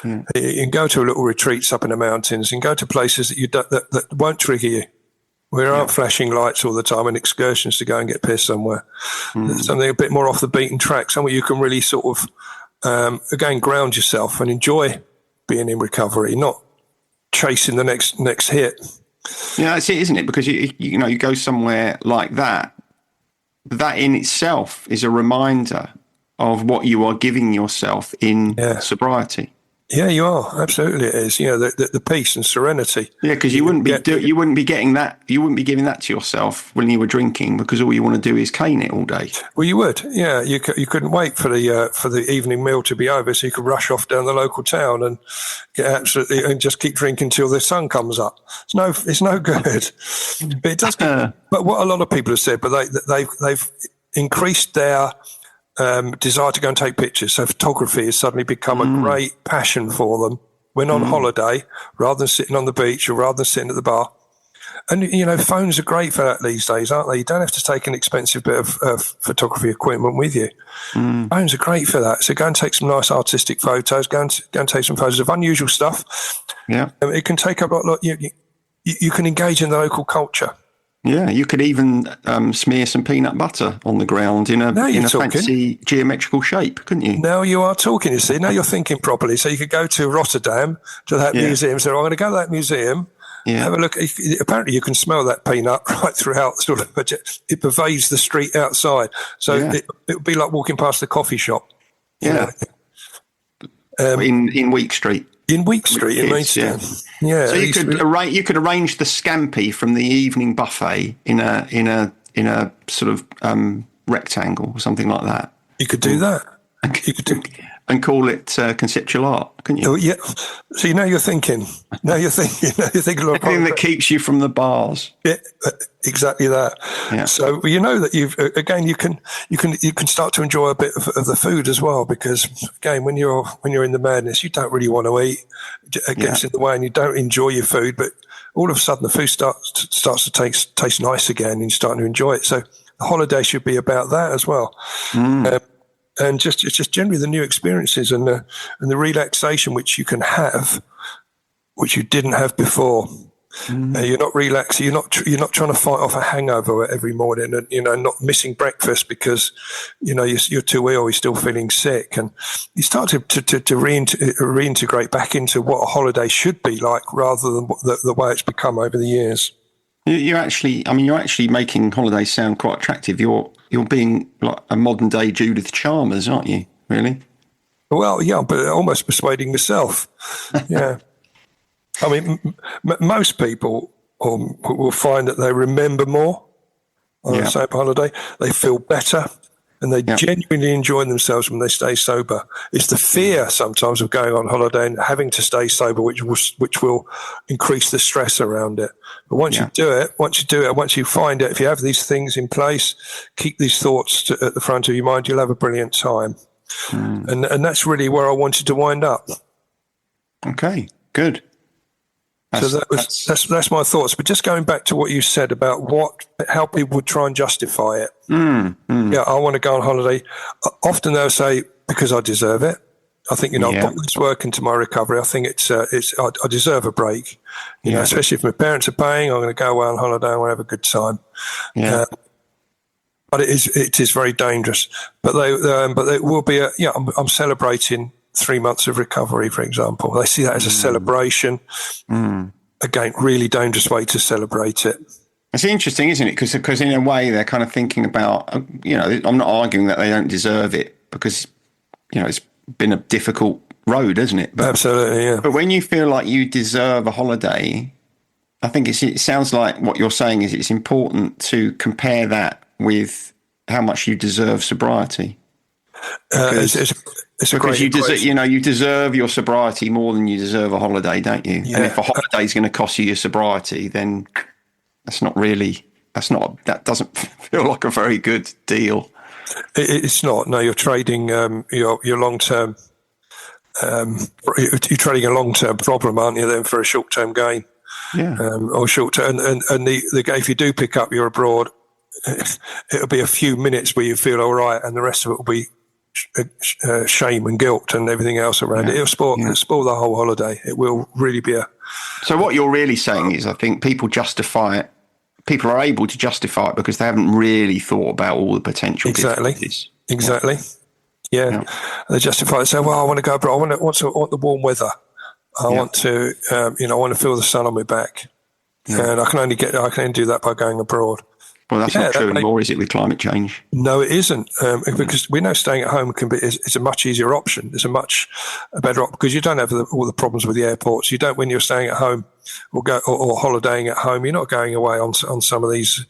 Yeah. You can go to little retreats up in the mountains and go to places that won't trigger you, where there aren't flashing lights all the time and excursions to go and get pissed somewhere. Something a bit more off the beaten track, somewhere you can really sort of, again, ground yourself and enjoy being in recovery, not chasing the next hit.
Yeah, that's it, isn't it? Because you go somewhere like that in itself is a reminder of what you are giving yourself in sobriety.
Yeah, you are. Absolutely, it is. The peace and serenity.
Yeah, because you wouldn't be getting that. You wouldn't be giving that to yourself when you were drinking, because all you want to do is cane it all day.
Well, you would. Yeah, you couldn't wait for the evening meal to be over, so you could rush off down the local town and and just keep drinking till the sun comes up. It's no good. But it does. But what a lot of people have said, but they've increased their desire to go and take pictures. So photography has suddenly become a great passion for them when on holiday, rather than sitting on the beach or rather than sitting at the bar. And, phones are great for that these days, aren't they? You don't have to take an expensive bit of photography equipment with you. Phones are great for that. So go and take some nice artistic photos, go and take some photos of unusual stuff. Yeah. It can take up a lot. You can engage in the local culture.
Yeah, you could even smear some peanut butter on the ground in a fancy geometrical shape, couldn't you?
Now you are talking, you see. Now you're thinking properly. So you could go to Rotterdam, to that museum. So I'm going to go to that museum, have a look. Apparently you can smell that peanut right throughout. It pervades the street outside. So it would be like walking past the coffee shop.
Yeah. In Week Street.
In Week Street, in Maidstone. Yeah.
So you could arrange the scampi from the evening buffet in a sort of rectangle or something like that.
You could do that.
And call it conceptual art, couldn't you?
Oh yeah. So now you're thinking. You're thinking
everything that keeps you from the bars.
Yeah, exactly that. Yeah. So that you can start to enjoy a bit of the food as well, because again, when you're in the madness, you don't really want to eat. It gets in the way, and you don't enjoy your food. But all of a sudden, the food starts to taste nice again, and you're starting to enjoy it. So the holiday should be about that as well. And just generally the new experiences and the relaxation which you can have which you didn't have before. You're not relaxing. You're not trying to fight off a hangover every morning, and not missing breakfast because you're too ill. You're still feeling sick, and you start to reintegrate back into what a holiday should be like, rather than the way it's become over the years.
You're actually making holidays sound quite attractive. You're being like a modern day Judith Chalmers, aren't you? Really?
Well, yeah, but almost persuading myself. Yeah. I mean, most people will find that they remember more on a sober holiday. They feel better, and they genuinely enjoy themselves when they stay sober. It's the fear sometimes of going on holiday and having to stay sober, which will increase the stress around it. But once you do it, once you find it, if you have these things in place, keep these thoughts at the front of your mind, you'll have a brilliant time. And that's really where I wanted to wind up.
Okay, good.
So that's my thoughts. But just going back to what you said about how people would try and justify it. Yeah, I want to go on holiday. Often they'll say, because I deserve it. I think, I put this work into my recovery. I think I deserve a break. Especially if my parents are paying, I'm going to go away on holiday. I want to have a good time. Yeah. But it is very dangerous. But it will be I'm celebrating 3 months of recovery, for example. They see that as a celebration. Again, really dangerous way to celebrate it.
It's interesting, isn't it? Because in a way they're kind of thinking about, I'm not arguing that they don't deserve it, because, it's been a difficult road, hasn't it? But,
absolutely, yeah.
But when you feel like you deserve a holiday, I think it sounds like what you're saying is it's important to compare that with how much you deserve sobriety. It's a great equation. You deserve your sobriety more than you deserve a holiday, don't you? Yeah. And if a holiday is going to cost you your sobriety, then that doesn't feel like a very good deal.
It's not. No, you're trading your long-term. You're trading a long-term problem, aren't you? Then for a short-term gain. Yeah. Or short-term, and if you do pick up you're abroad, it'll be a few minutes where you feel all right, and the rest of it will be shame and guilt and everything else around it. It'll spoil the whole holiday. It will really be
So what you're really saying is, I think people justify it. People are able to justify it because they haven't really thought about all the potential difficulties.
Exactly. Yeah. They justify it. Say, well, I want to go abroad. I want the warm weather. I want to, I want to feel the sun on my back. And I can only do that by going abroad.
Well, that's not true anymore, is it, with climate change?
No, it isn't, because we know staying at home is a much easier option. It's a much better option because you don't have all the problems with the airports. You don't when you're staying at home or holidaying at home. You're not going away on some of these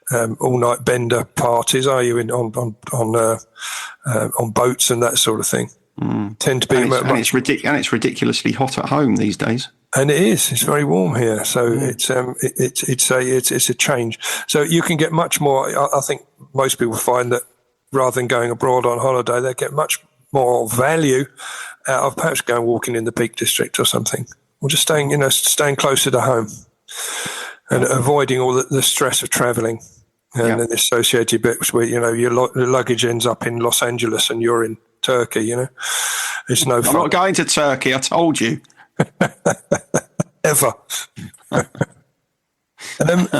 all-night bender parties, are you? On boats and that sort of thing. Tend to be,
and it's ridiculously hot at home these days.
And it is. It's very warm here, so it's a change. So you can get much more. I think most people find that rather than going abroad on holiday, they get much more value out of perhaps going walking in the Peak District or something, or just staying closer to home and avoiding all the stress of travelling and the associated bits where your luggage ends up in Los Angeles and you're in Turkey. It's no fun.
I'm not going to Turkey. I told you.
Ever.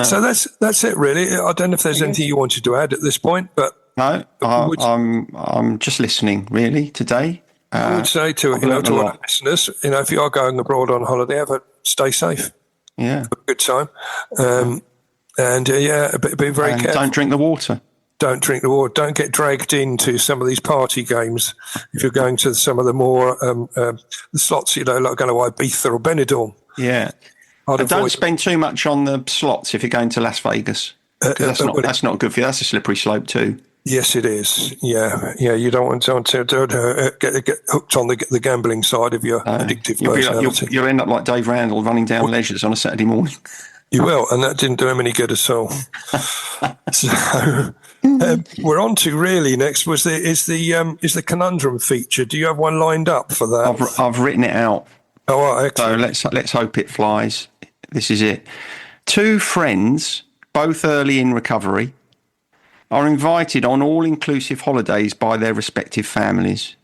So that's it, really. I don't know if there's anything you wanted to add at this point, but
no, I'm just listening really today.
I would say to our listeners, if you are going abroad on holiday, stay safe.
Yeah,
have a good time, and be very careful.
Don't drink the water.
Don't drink the water. Don't get dragged into some of these party games. If you're going to some of the more the slots, like going to Ibiza or Benidorm.
Yeah. Don't spend too much on the slots if you're going to Las Vegas. Because that's not good for you. That's a slippery slope too.
Yes, it is. Yeah. You don't want to get hooked on the gambling side of your addictive personality.
You'll end up like Dave Randall running down Leisures on a Saturday morning.
You will, and that didn't do him any good at all. So we're on to really next is the conundrum feature. Do you have one lined up for that?
I've written it out.
Oh, excellent.
So let's hope it flies. This is it. 2 friends, both early in recovery, are invited on all-inclusive holidays by their respective families.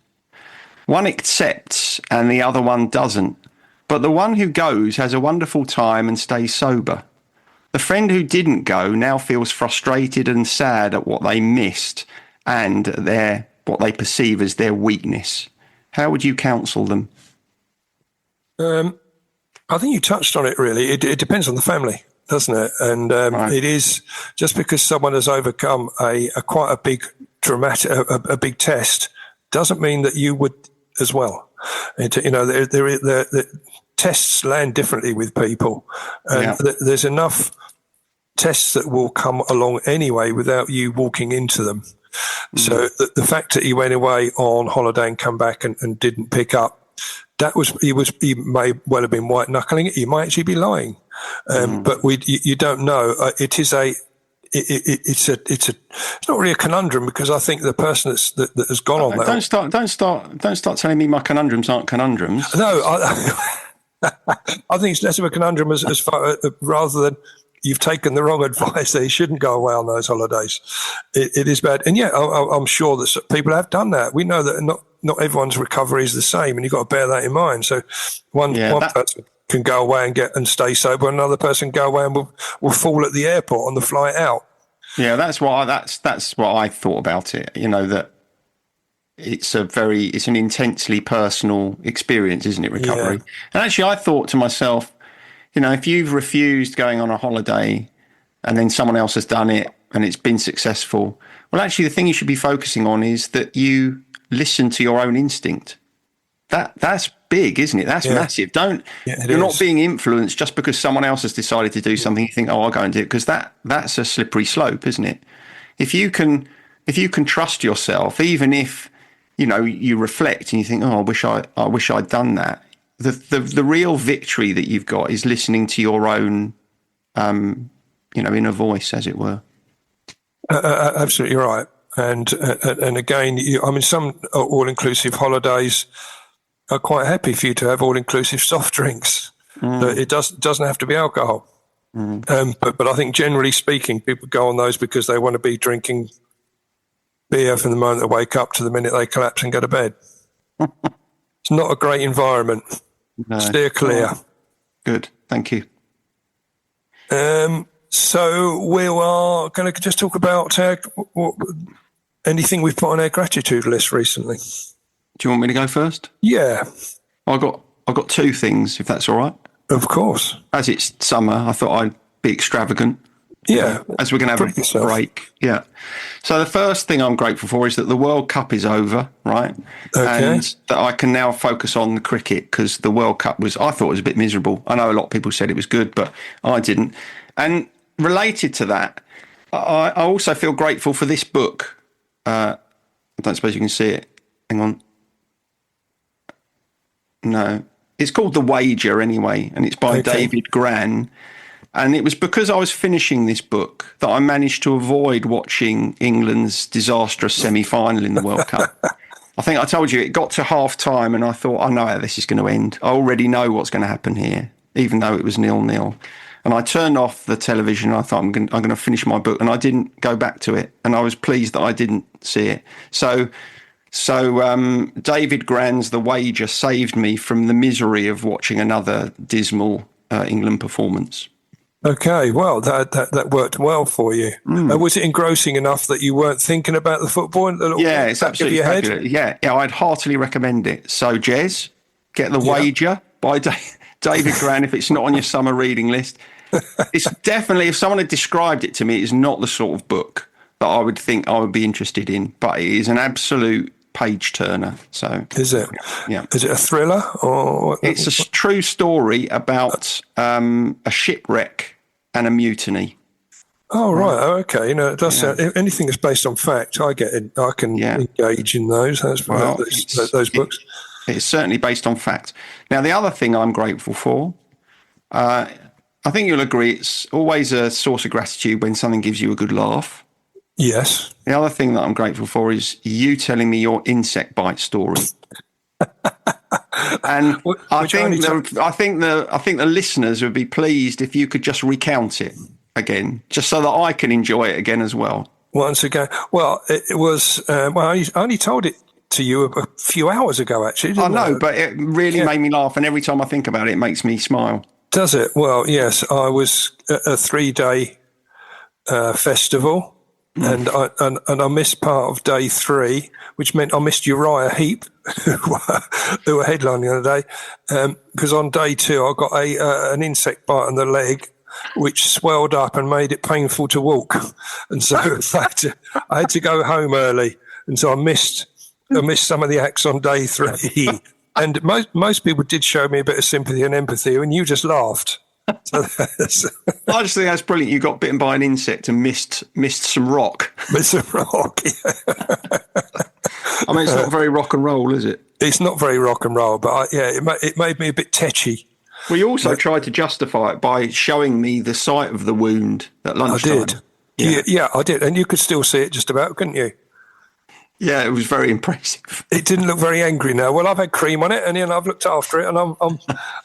One accepts and the other one doesn't. but the one who goes has a wonderful time and stays sober. The friend who didn't go now feels frustrated and sad at what they missed and what they perceive as their weakness. How would you counsel them?
I think you touched on it, really. It depends on the family, doesn't it? And
Right.
It is just because someone has overcome a quite a big dramatic, a big test, doesn't mean that you would as well. The tests land differently with people, and there's enough tests that will come along anyway without you walking into them. So the fact that he went away on holiday and come back and didn't pick up, he may well have been white knuckling it. He might actually be lying, but you don't know. It's not really a conundrum, because I think the person that has gone on that.
Don't start telling me my conundrums aren't conundrums.
No, I think it's less of a conundrum as far rather than you've taken the wrong advice. They shouldn't go away on those holidays. It is bad, and I'm sure that people have done that. We know that not everyone's recovery is the same, and you've got to bear that in mind. So one person can go away and stay sober, another person go away and will fall at the airport on the flight out. Yeah,
that's what I thought about it. That it's an intensely personal experience, isn't it? Recovery. And actually, I thought to myself, if you've refused going on a holiday and then someone else has done it and it's been successful, well, actually, the thing you should be focusing on is that you listen to your own instinct. That's big, isn't it? That's massive. You're not being influenced just because someone else has decided to do something. You think, oh, I'll go and do it, because that's a slippery slope, isn't it? If you can trust yourself, even if you reflect and you think, oh, I wish I'd done that. The real victory that you've got is listening to your own, inner voice, as it were.
Absolutely right. And again, some all-inclusive holidays are quite happy for you to have all-inclusive soft drinks. It doesn't have to be alcohol. But I think generally speaking, people go on those because they want to be drinking beer from the moment they wake up to the minute they collapse and go to bed. It's not a great environment. No. Steer clear.
Oh, good. Thank you.
So we are going to just talk about anything we've put on our gratitude list recently.
Do you want me to go first?
Yeah.
I've got two things, if that's all right.
Of course.
As it's summer, I thought I'd be extravagant.
Yeah.
As we're going to have a break. Yeah. So the first thing I'm grateful for is that the World Cup is over, right?
Okay.
And that I can now focus on the cricket, because the World Cup I thought it was a bit miserable. I know a lot of people said it was good, but I didn't. And related to that, I also feel grateful for this book. I don't suppose you can see it. Hang on. No. It's called The Wager anyway, and it's by David Gran. And it was because I was finishing this book that I managed to avoid watching England's disastrous semi-final in the World Cup. I think I told you it got to half-time and I thought, I know how this is going to end. I already know what's going to happen here, even though it was 0-0. And I turned off the television. I thought, I'm going to finish my book, and I didn't go back to it. And I was pleased that I didn't see it. So David Gran's The Wager saved me from the misery of watching another dismal England performance.
Okay, well, that worked well for you. Was it engrossing enough that you weren't thinking about the football?
It's absolutely fabulous. Yeah, I'd heartily recommend it. So, Jez, get The Wager by David Gran if it's not on your summer reading list. It's definitely, if someone had described it to me, it's not the sort of book that I would think I would be interested in, but it is an absolute page turner. So
is it?
Yeah.
Is it a thriller or?
It's a true story about a shipwreck and a mutiny.
Oh right, okay. It does sound. Anything that's based on fact, I get it. I can engage in those. Those books.
It's certainly based on fact. Now, the other thing I'm grateful for, I think you'll agree, it's always a source of gratitude when something gives you a good laugh.
Yes.
The other thing that I'm grateful for is you telling me your insect bite story. And I think the listeners would be pleased if you could just recount it again, just so that I can enjoy it again as well.
Once again, well, it was. I only told it to you a few hours ago, actually.
I
Didn't
know, but it really made me laugh, and every time I think about it, it makes me smile.
Does it? Well, yes. I was at a 3-day festival. And I missed part of day 3, which meant I missed Uriah Heap, who were headlining the other day. Because on day 2, I got an insect bite on the leg, which swelled up and made it painful to walk. And so I had to go home early. And so I missed some of the acts on day 3. And most people did show me a bit of sympathy and empathy, and you just laughed. So
I just think that's brilliant. You got bitten by an insect and missed some rock.
Missed some rock. Yeah.
I mean, it's not very rock and roll, is it?
It's not very rock and roll, but it made me a bit tetchy.
Well, you also tried to justify it by showing me the site of the wound at lunchtime.
I did. Yeah, I did, and you could still see it just about, couldn't you?
Yeah, it was very impressive.
It didn't look very angry now. Well, I've had cream on it, and I've looked after it, and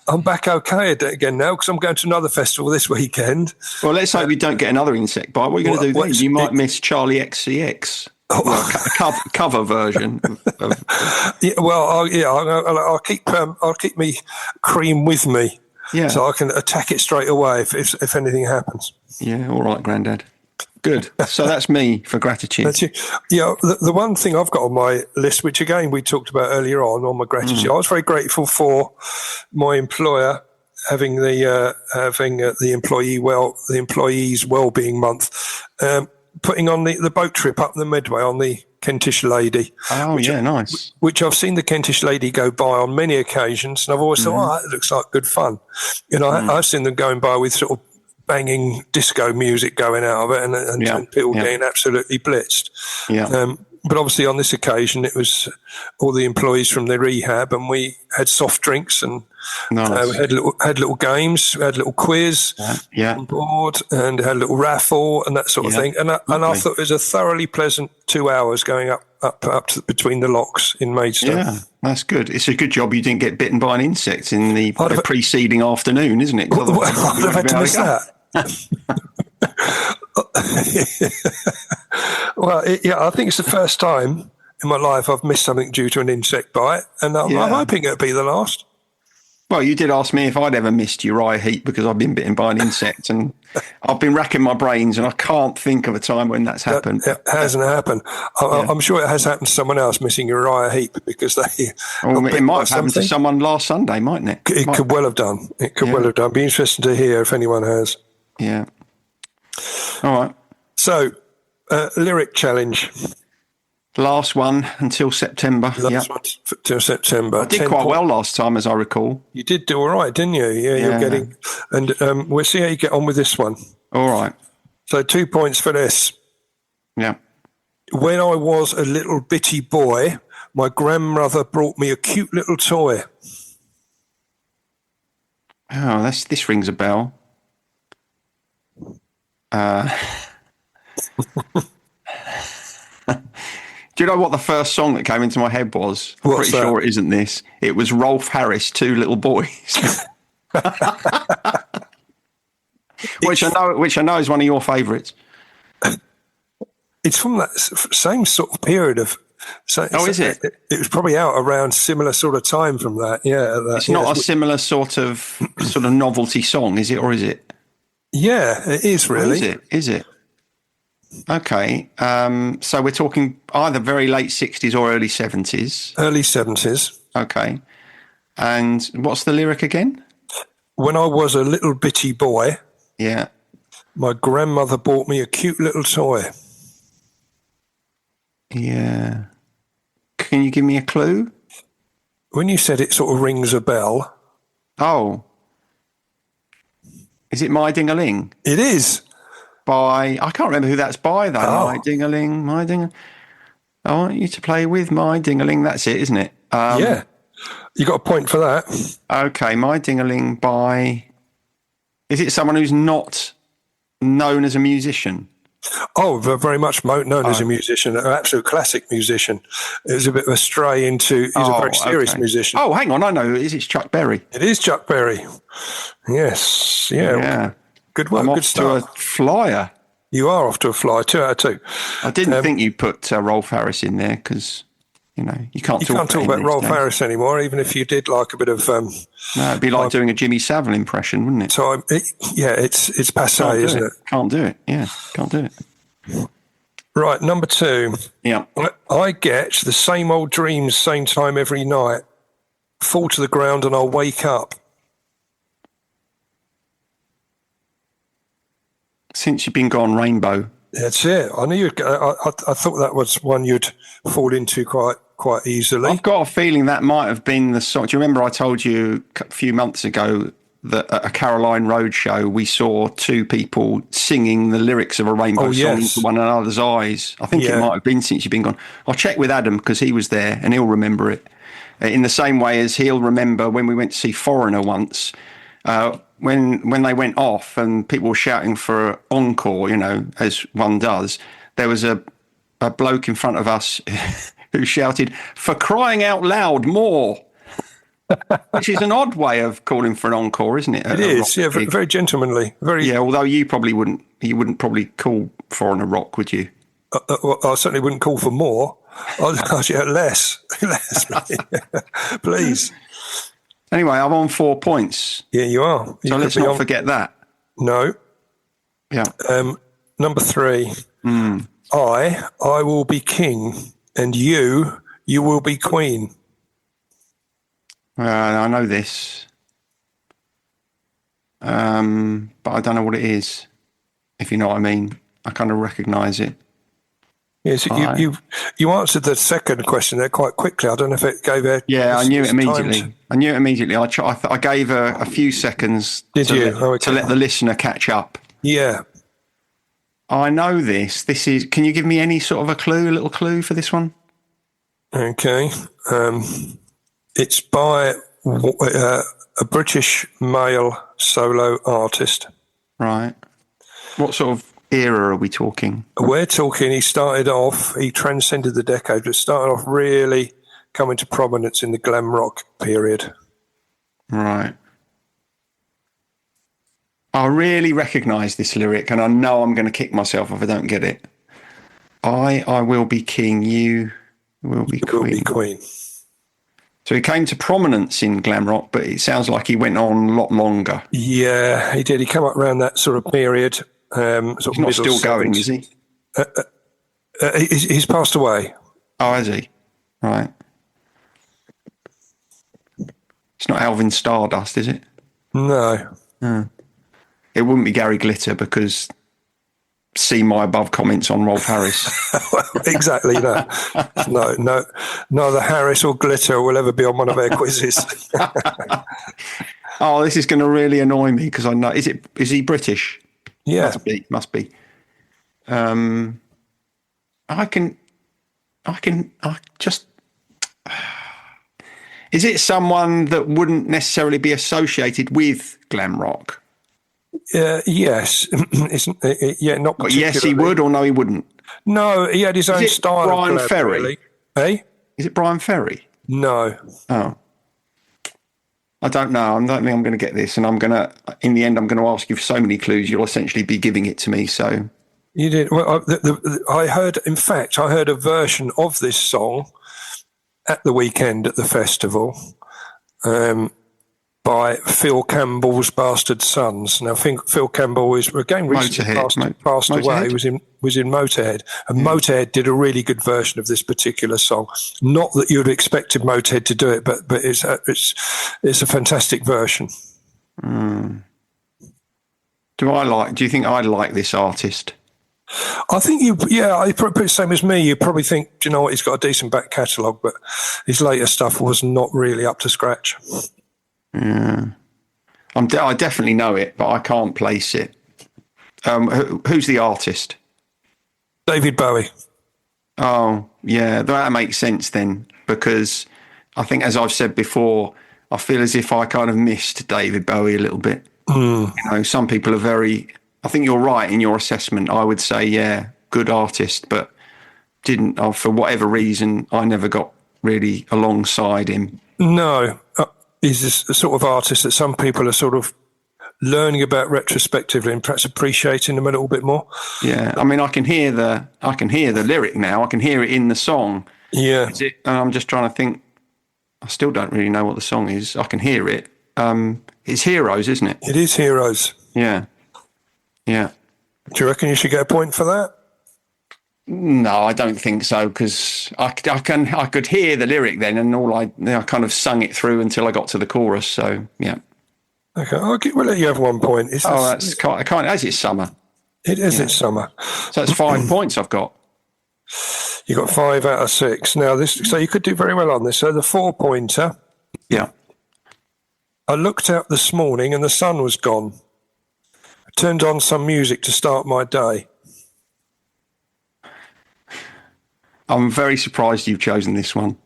I'm back okay again now because I'm going to another festival this weekend.
Well, let's hope you don't get another insect bite. What are you going to do then? You might miss Charlie XCX. A cover version.
I'll keep me cream with me, so I can attack it straight away if anything happens.
Yeah, all right, Grandad. Good. So that's me for gratitude.
That's you. Yeah, the one thing I've got on my list, which again we talked about earlier on my gratitude, I was very grateful for my employer having the employees well-being month, putting on the boat trip up the Medway on the Kentish Lady.
Oh, nice.
Which I've seen the Kentish Lady go by on many occasions, and I've always thought, that looks like good fun. I've seen them going by with sort of banging disco music going out of it and people getting absolutely blitzed. Yeah. But obviously on this occasion it was all the employees from the rehab, and we had soft drinks and we had little games, we had a little quiz on board, and had a little raffle and that sort of thing. And I thought it was a thoroughly pleasant 2 hours going up to between the locks in Maidstone. Yeah,
that's good. It's a good job you didn't get bitten by an insect in the preceding afternoon, isn't it?
I'd have had to miss that. Well, I think it's the first time in my life I've missed something due to an insect bite, and I'm hoping it'll be the last.
Well, you did ask me if I'd ever missed Uriah Heap because I've been bitten by an insect, and I've been racking my brains, and I can't think of a time when that's happened.
It hasn't happened. I'm sure it has happened to someone else missing Uriah Heap because they.
Well, it might have happened to someone last Sunday, mightn't it?
It could well have done. It could well have done. Be interesting to hear if anyone has.
Yeah. All right.
So, lyric challenge.
Last one until September.
Last one until September.
I did quite well last time, as I recall.
You did do all right, didn't you? Yeah. You're getting. And we'll see how you get on with this one.
All right.
So 2 points for this.
Yeah.
When I was a little bitty boy, my grandmother brought me a cute little toy.
Oh, this rings a bell. Do you know what the first song that came into my head was? I'm pretty sure it isn't this. It was Rolf Harris, Two Little Boys. which I know is one of your favourites.
It's from that same sort of period of.
Is it?
It was probably out around similar sort of time from that. Yeah,
it's not a similar sort of novelty song, is it, or is it?
Yeah, it is really.
Is it? Okay. So we're talking either very late 60s or early 70s.
Early 70s.
Okay. And what's the lyric again?
When I was a little bitty boy, my grandmother bought me a cute little toy.
Yeah. Can you give me a clue?
When you said it sort of rings a bell. Oh.
Is it My Ding-a-Ling?
It is.
I can't remember who that's by, though. Oh. My Ding-a-Ling, My Ding-a-Ling. I want you to play with my Ding-a-Ling. That's it, isn't it?
Yeah. You got a point for that.
Okay, My Ding-a-Ling by... Is it someone who's not known as a musician?
Oh, very much known as a musician, an absolute classic musician. It was a bit of a stray into... He's a very serious musician.
Oh, hang on, I know. It's Chuck Berry.
It is Chuck Berry. Yes. Yeah. Good work.
I'm
good start.
To a flyer.
You are off to a flyer. 2 out of 2.
I didn't think you put Rolf Harris in there because, You know, you can't
You can't talk about Rolf Harris anymore, even if you did like a bit of.
No, it'd be like doing a Jimmy Savile impression, wouldn't it?
So it's passé, isn't it?
Can't do it. Yeah, can't do it.
Right, number 2.
Yeah.
I get the same old dreams, same time every night. Fall to the ground and I'll wake up.
Since you've been gone, Rainbow.
That's it. I knew you'd. I thought that was one you'd fall into quite easily.
I've got a feeling that might have been the song. Do you remember I told you a few months ago that at a Caroline Road show we saw 2 people singing the lyrics of a Rainbow song into one another's eyes? I think it might have been Since You've Been Gone. I'll check with Adam because he was there and he'll remember it. In the same way as he'll remember when we went to see Foreigner once. When they went off and people were shouting for encore, you know, as one does, there was a bloke in front of us who shouted, "For crying out loud, more!" Which is an odd way of calling for an encore, isn't it?
It is, yeah, very gentlemanly.
Yeah, although you wouldn't probably call Foreigner rock, would you?
Well, I certainly wouldn't call for more. Less, please.
Anyway, I'm on 4 points.
Yeah, you are.
So let's not forget that.
No.
Yeah.
Number 3. I will be king, and you will be queen.
I know this, but I don't know what it is. If you know what I mean, I kind of recognise it.
Yes, you answered the second question there quite quickly. I don't know if it gave a...
Yeah, I knew it immediately. I gave her a few seconds to let the listener catch up.
Yeah.
I know this. This is... Can you give me any sort of a little clue for this one?
Okay. It's by a British male solo artist.
Right. What sort of era are we talking?
We're talking, he transcended the decade, but started off really coming to prominence in the glam rock period.
Right. I really recognise this lyric, and I know I'm going to kick myself if I don't get it. I will be king, you will be queen. So he came to prominence in glam rock, but it sounds like he went on a lot longer. Yeah,
he did. He came up around that sort of period.
He's not still going, is he?
He's passed away.
Oh, has he? Right. It's not Alvin Stardust, is it?
No.
It wouldn't be Gary Glitter because see my above comments on Rolf Harris.
Exactly that. No. Neither Harris or Glitter will ever be on one of our quizzes.
Oh, this is going to really annoy me because I know. Is he British?
Yeah.
Must be. Is it someone that wouldn't necessarily be associated with glam rock?
Yes. Not particularly.
Yes, he would, or no, he wouldn't?
No, he had his own style.
Brian Ferry?
Really. Eh?
Is it Brian Ferry?
No.
Oh. I don't know. I don't think I'm going to get this, and in the end, I'm going to ask you for so many clues. You'll essentially be giving it to me. So
you did. Well, I heard a version of this song at the weekend at the festival by Phil Campbell's Bastard Sons. Now, Phil Campbell is recently passed away. He was in Motorhead, and Motorhead did a really good version of this particular song. Not that you'd expected Motorhead to do it, but it's a fantastic version.
Do you think I like this artist?
I think I probably the same as me. You probably think, do you know what, he's got a decent back catalogue, but his later stuff was not really up to scratch.
Yeah, I definitely know it, but I can't place it. Who's the artist?
David Bowie.
Oh, yeah, that makes sense then, because I think, as I've said before, I feel as if I kind of missed David Bowie a little bit. You know, some people are very... I think you're right in your assessment. I would say, yeah, good artist, but for whatever reason, I never got really alongside him.
No. He's the sort of artist that some people are sort of learning about retrospectively and perhaps appreciating them a little bit more.
Yeah, I mean, I can hear the lyric now. I can hear it in the song,
Yeah.
Is it? And I'm just trying to think. I still don't really know what the song is. I can hear it. It's Heroes, isn't it?
It is Heroes.
Yeah. Yeah.
Do you reckon you should get a point for that?
No, I don't think so, because I could hear the lyric then, and I kind of sung it through until I got to the chorus. So yeah.
Okay, we'll let you have 1 point.
That's kind of as it's summer.
It is. It's summer.
So that's 5 points I've got.
You got 5 out of 6. Now so you could do very well on this. So the 4-pointer.
Yeah.
I looked out this morning and the sun was gone. I turned on some music to start my day.
I'm very surprised you've chosen this one.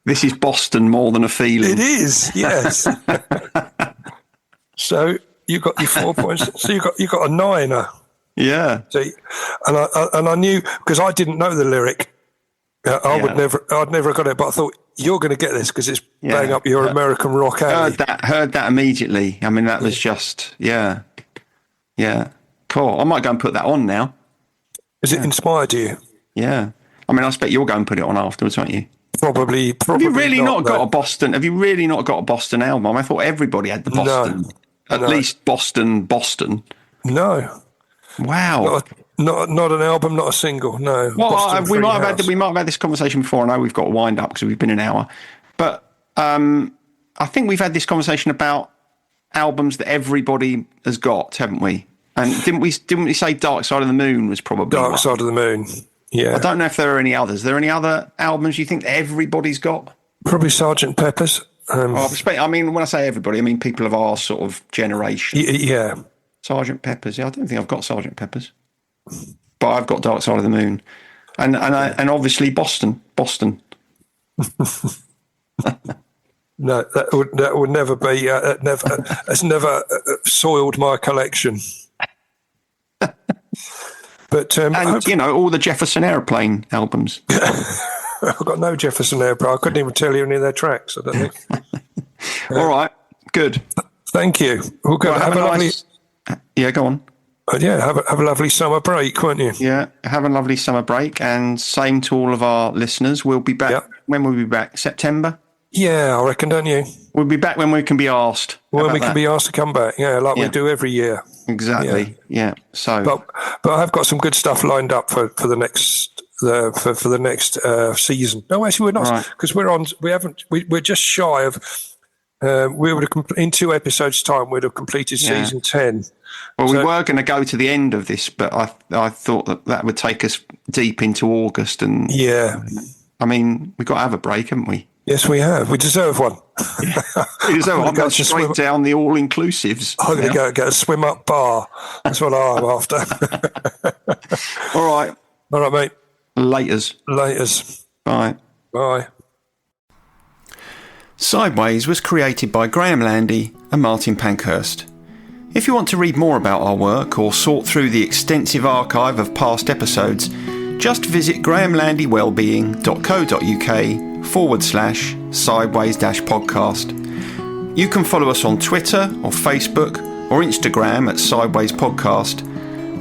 This is Boston More Than a Feeling.
It is, yes. So you got your 4 points. So you got a 9er.
Yeah.
See, and I knew, because I didn't know the lyric. I'd never have got it, but I thought you're going to get this because it's bang up your American rock alley.
Heard that immediately. I mean, that was just yeah. Cool. I might go and put that on now.
Has it inspired you?
Yeah. I mean, I expect you'll go and put it on afterwards, won't you?
Probably.
Have you really not got a Boston? Have you really not got a Boston album? I thought everybody had the Boston.
No,
At least Boston.
No.
Wow.
Not an album, not a single. No.
Well, we might have had this conversation before. I know we've got to wind up because we've been an hour, but I think we've had this conversation about albums that everybody has got, haven't we? And didn't we say Dark Side of the Moon was probably
Dark Side of the Moon? Yeah.
I don't know if there are any others. Are there any other albums you think that everybody's got?
Probably Sgt. Pepper's.
I mean, when I say everybody, I mean people of our sort of generation.
Yeah.
Sgt. Pepper's. Yeah, I don't think I've got Sgt. Pepper's, but I've got Dark Side of the Moon, and obviously Boston.
No, that would never be. It's never soiled my collection. But
all the Jefferson Airplane albums.
I've got no Jefferson Airplane. I couldn't even tell you any of their tracks. I don't think.
All right, good.
Thank you. We'll go. Have a lovely.
Yeah, go on.
Have a lovely summer break, won't you?
Yeah, have a lovely summer break, and same to all of our listeners. We'll be back. Yep. When will we be back? September? Yeah,
I reckon, don't you?
We'll be back when we can be asked.
When we can be asked to come back, we do every year.
Exactly. Yeah. So,
but I've got some good stuff lined up for the next for the next season. No, actually, we're not, because we're just shy of. We would have in 2 episodes' time. We'd have completed season 10.
Well, we were going to go to the end of this, but I thought that would take us deep into August, and I mean, we've got to have a break, haven't we?
Yes, we have. We deserve one.
We deserve one. I'm going straight down the all-inclusives.
I'm going to go get a swim-up bar. That's what I'm after.
All right,
mate. Laters. Bye.
Sideways was created by Graham Landy and Martin Pankhurst. If you want to read more about our work or sort through the extensive archive of past episodes, just visit grahamlandywellbeing.co.uk/sideways-podcast. You can follow us on Twitter or Facebook or Instagram at Sideways Podcast,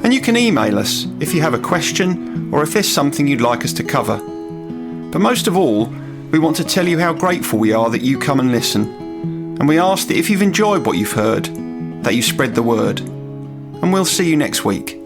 and you can email us if you have a question or if there's something you'd like us to cover. But most of all, we want to tell you how grateful we are that you come and listen, and we ask that if you've enjoyed what you've heard, that you spread the word. And we'll see you next week.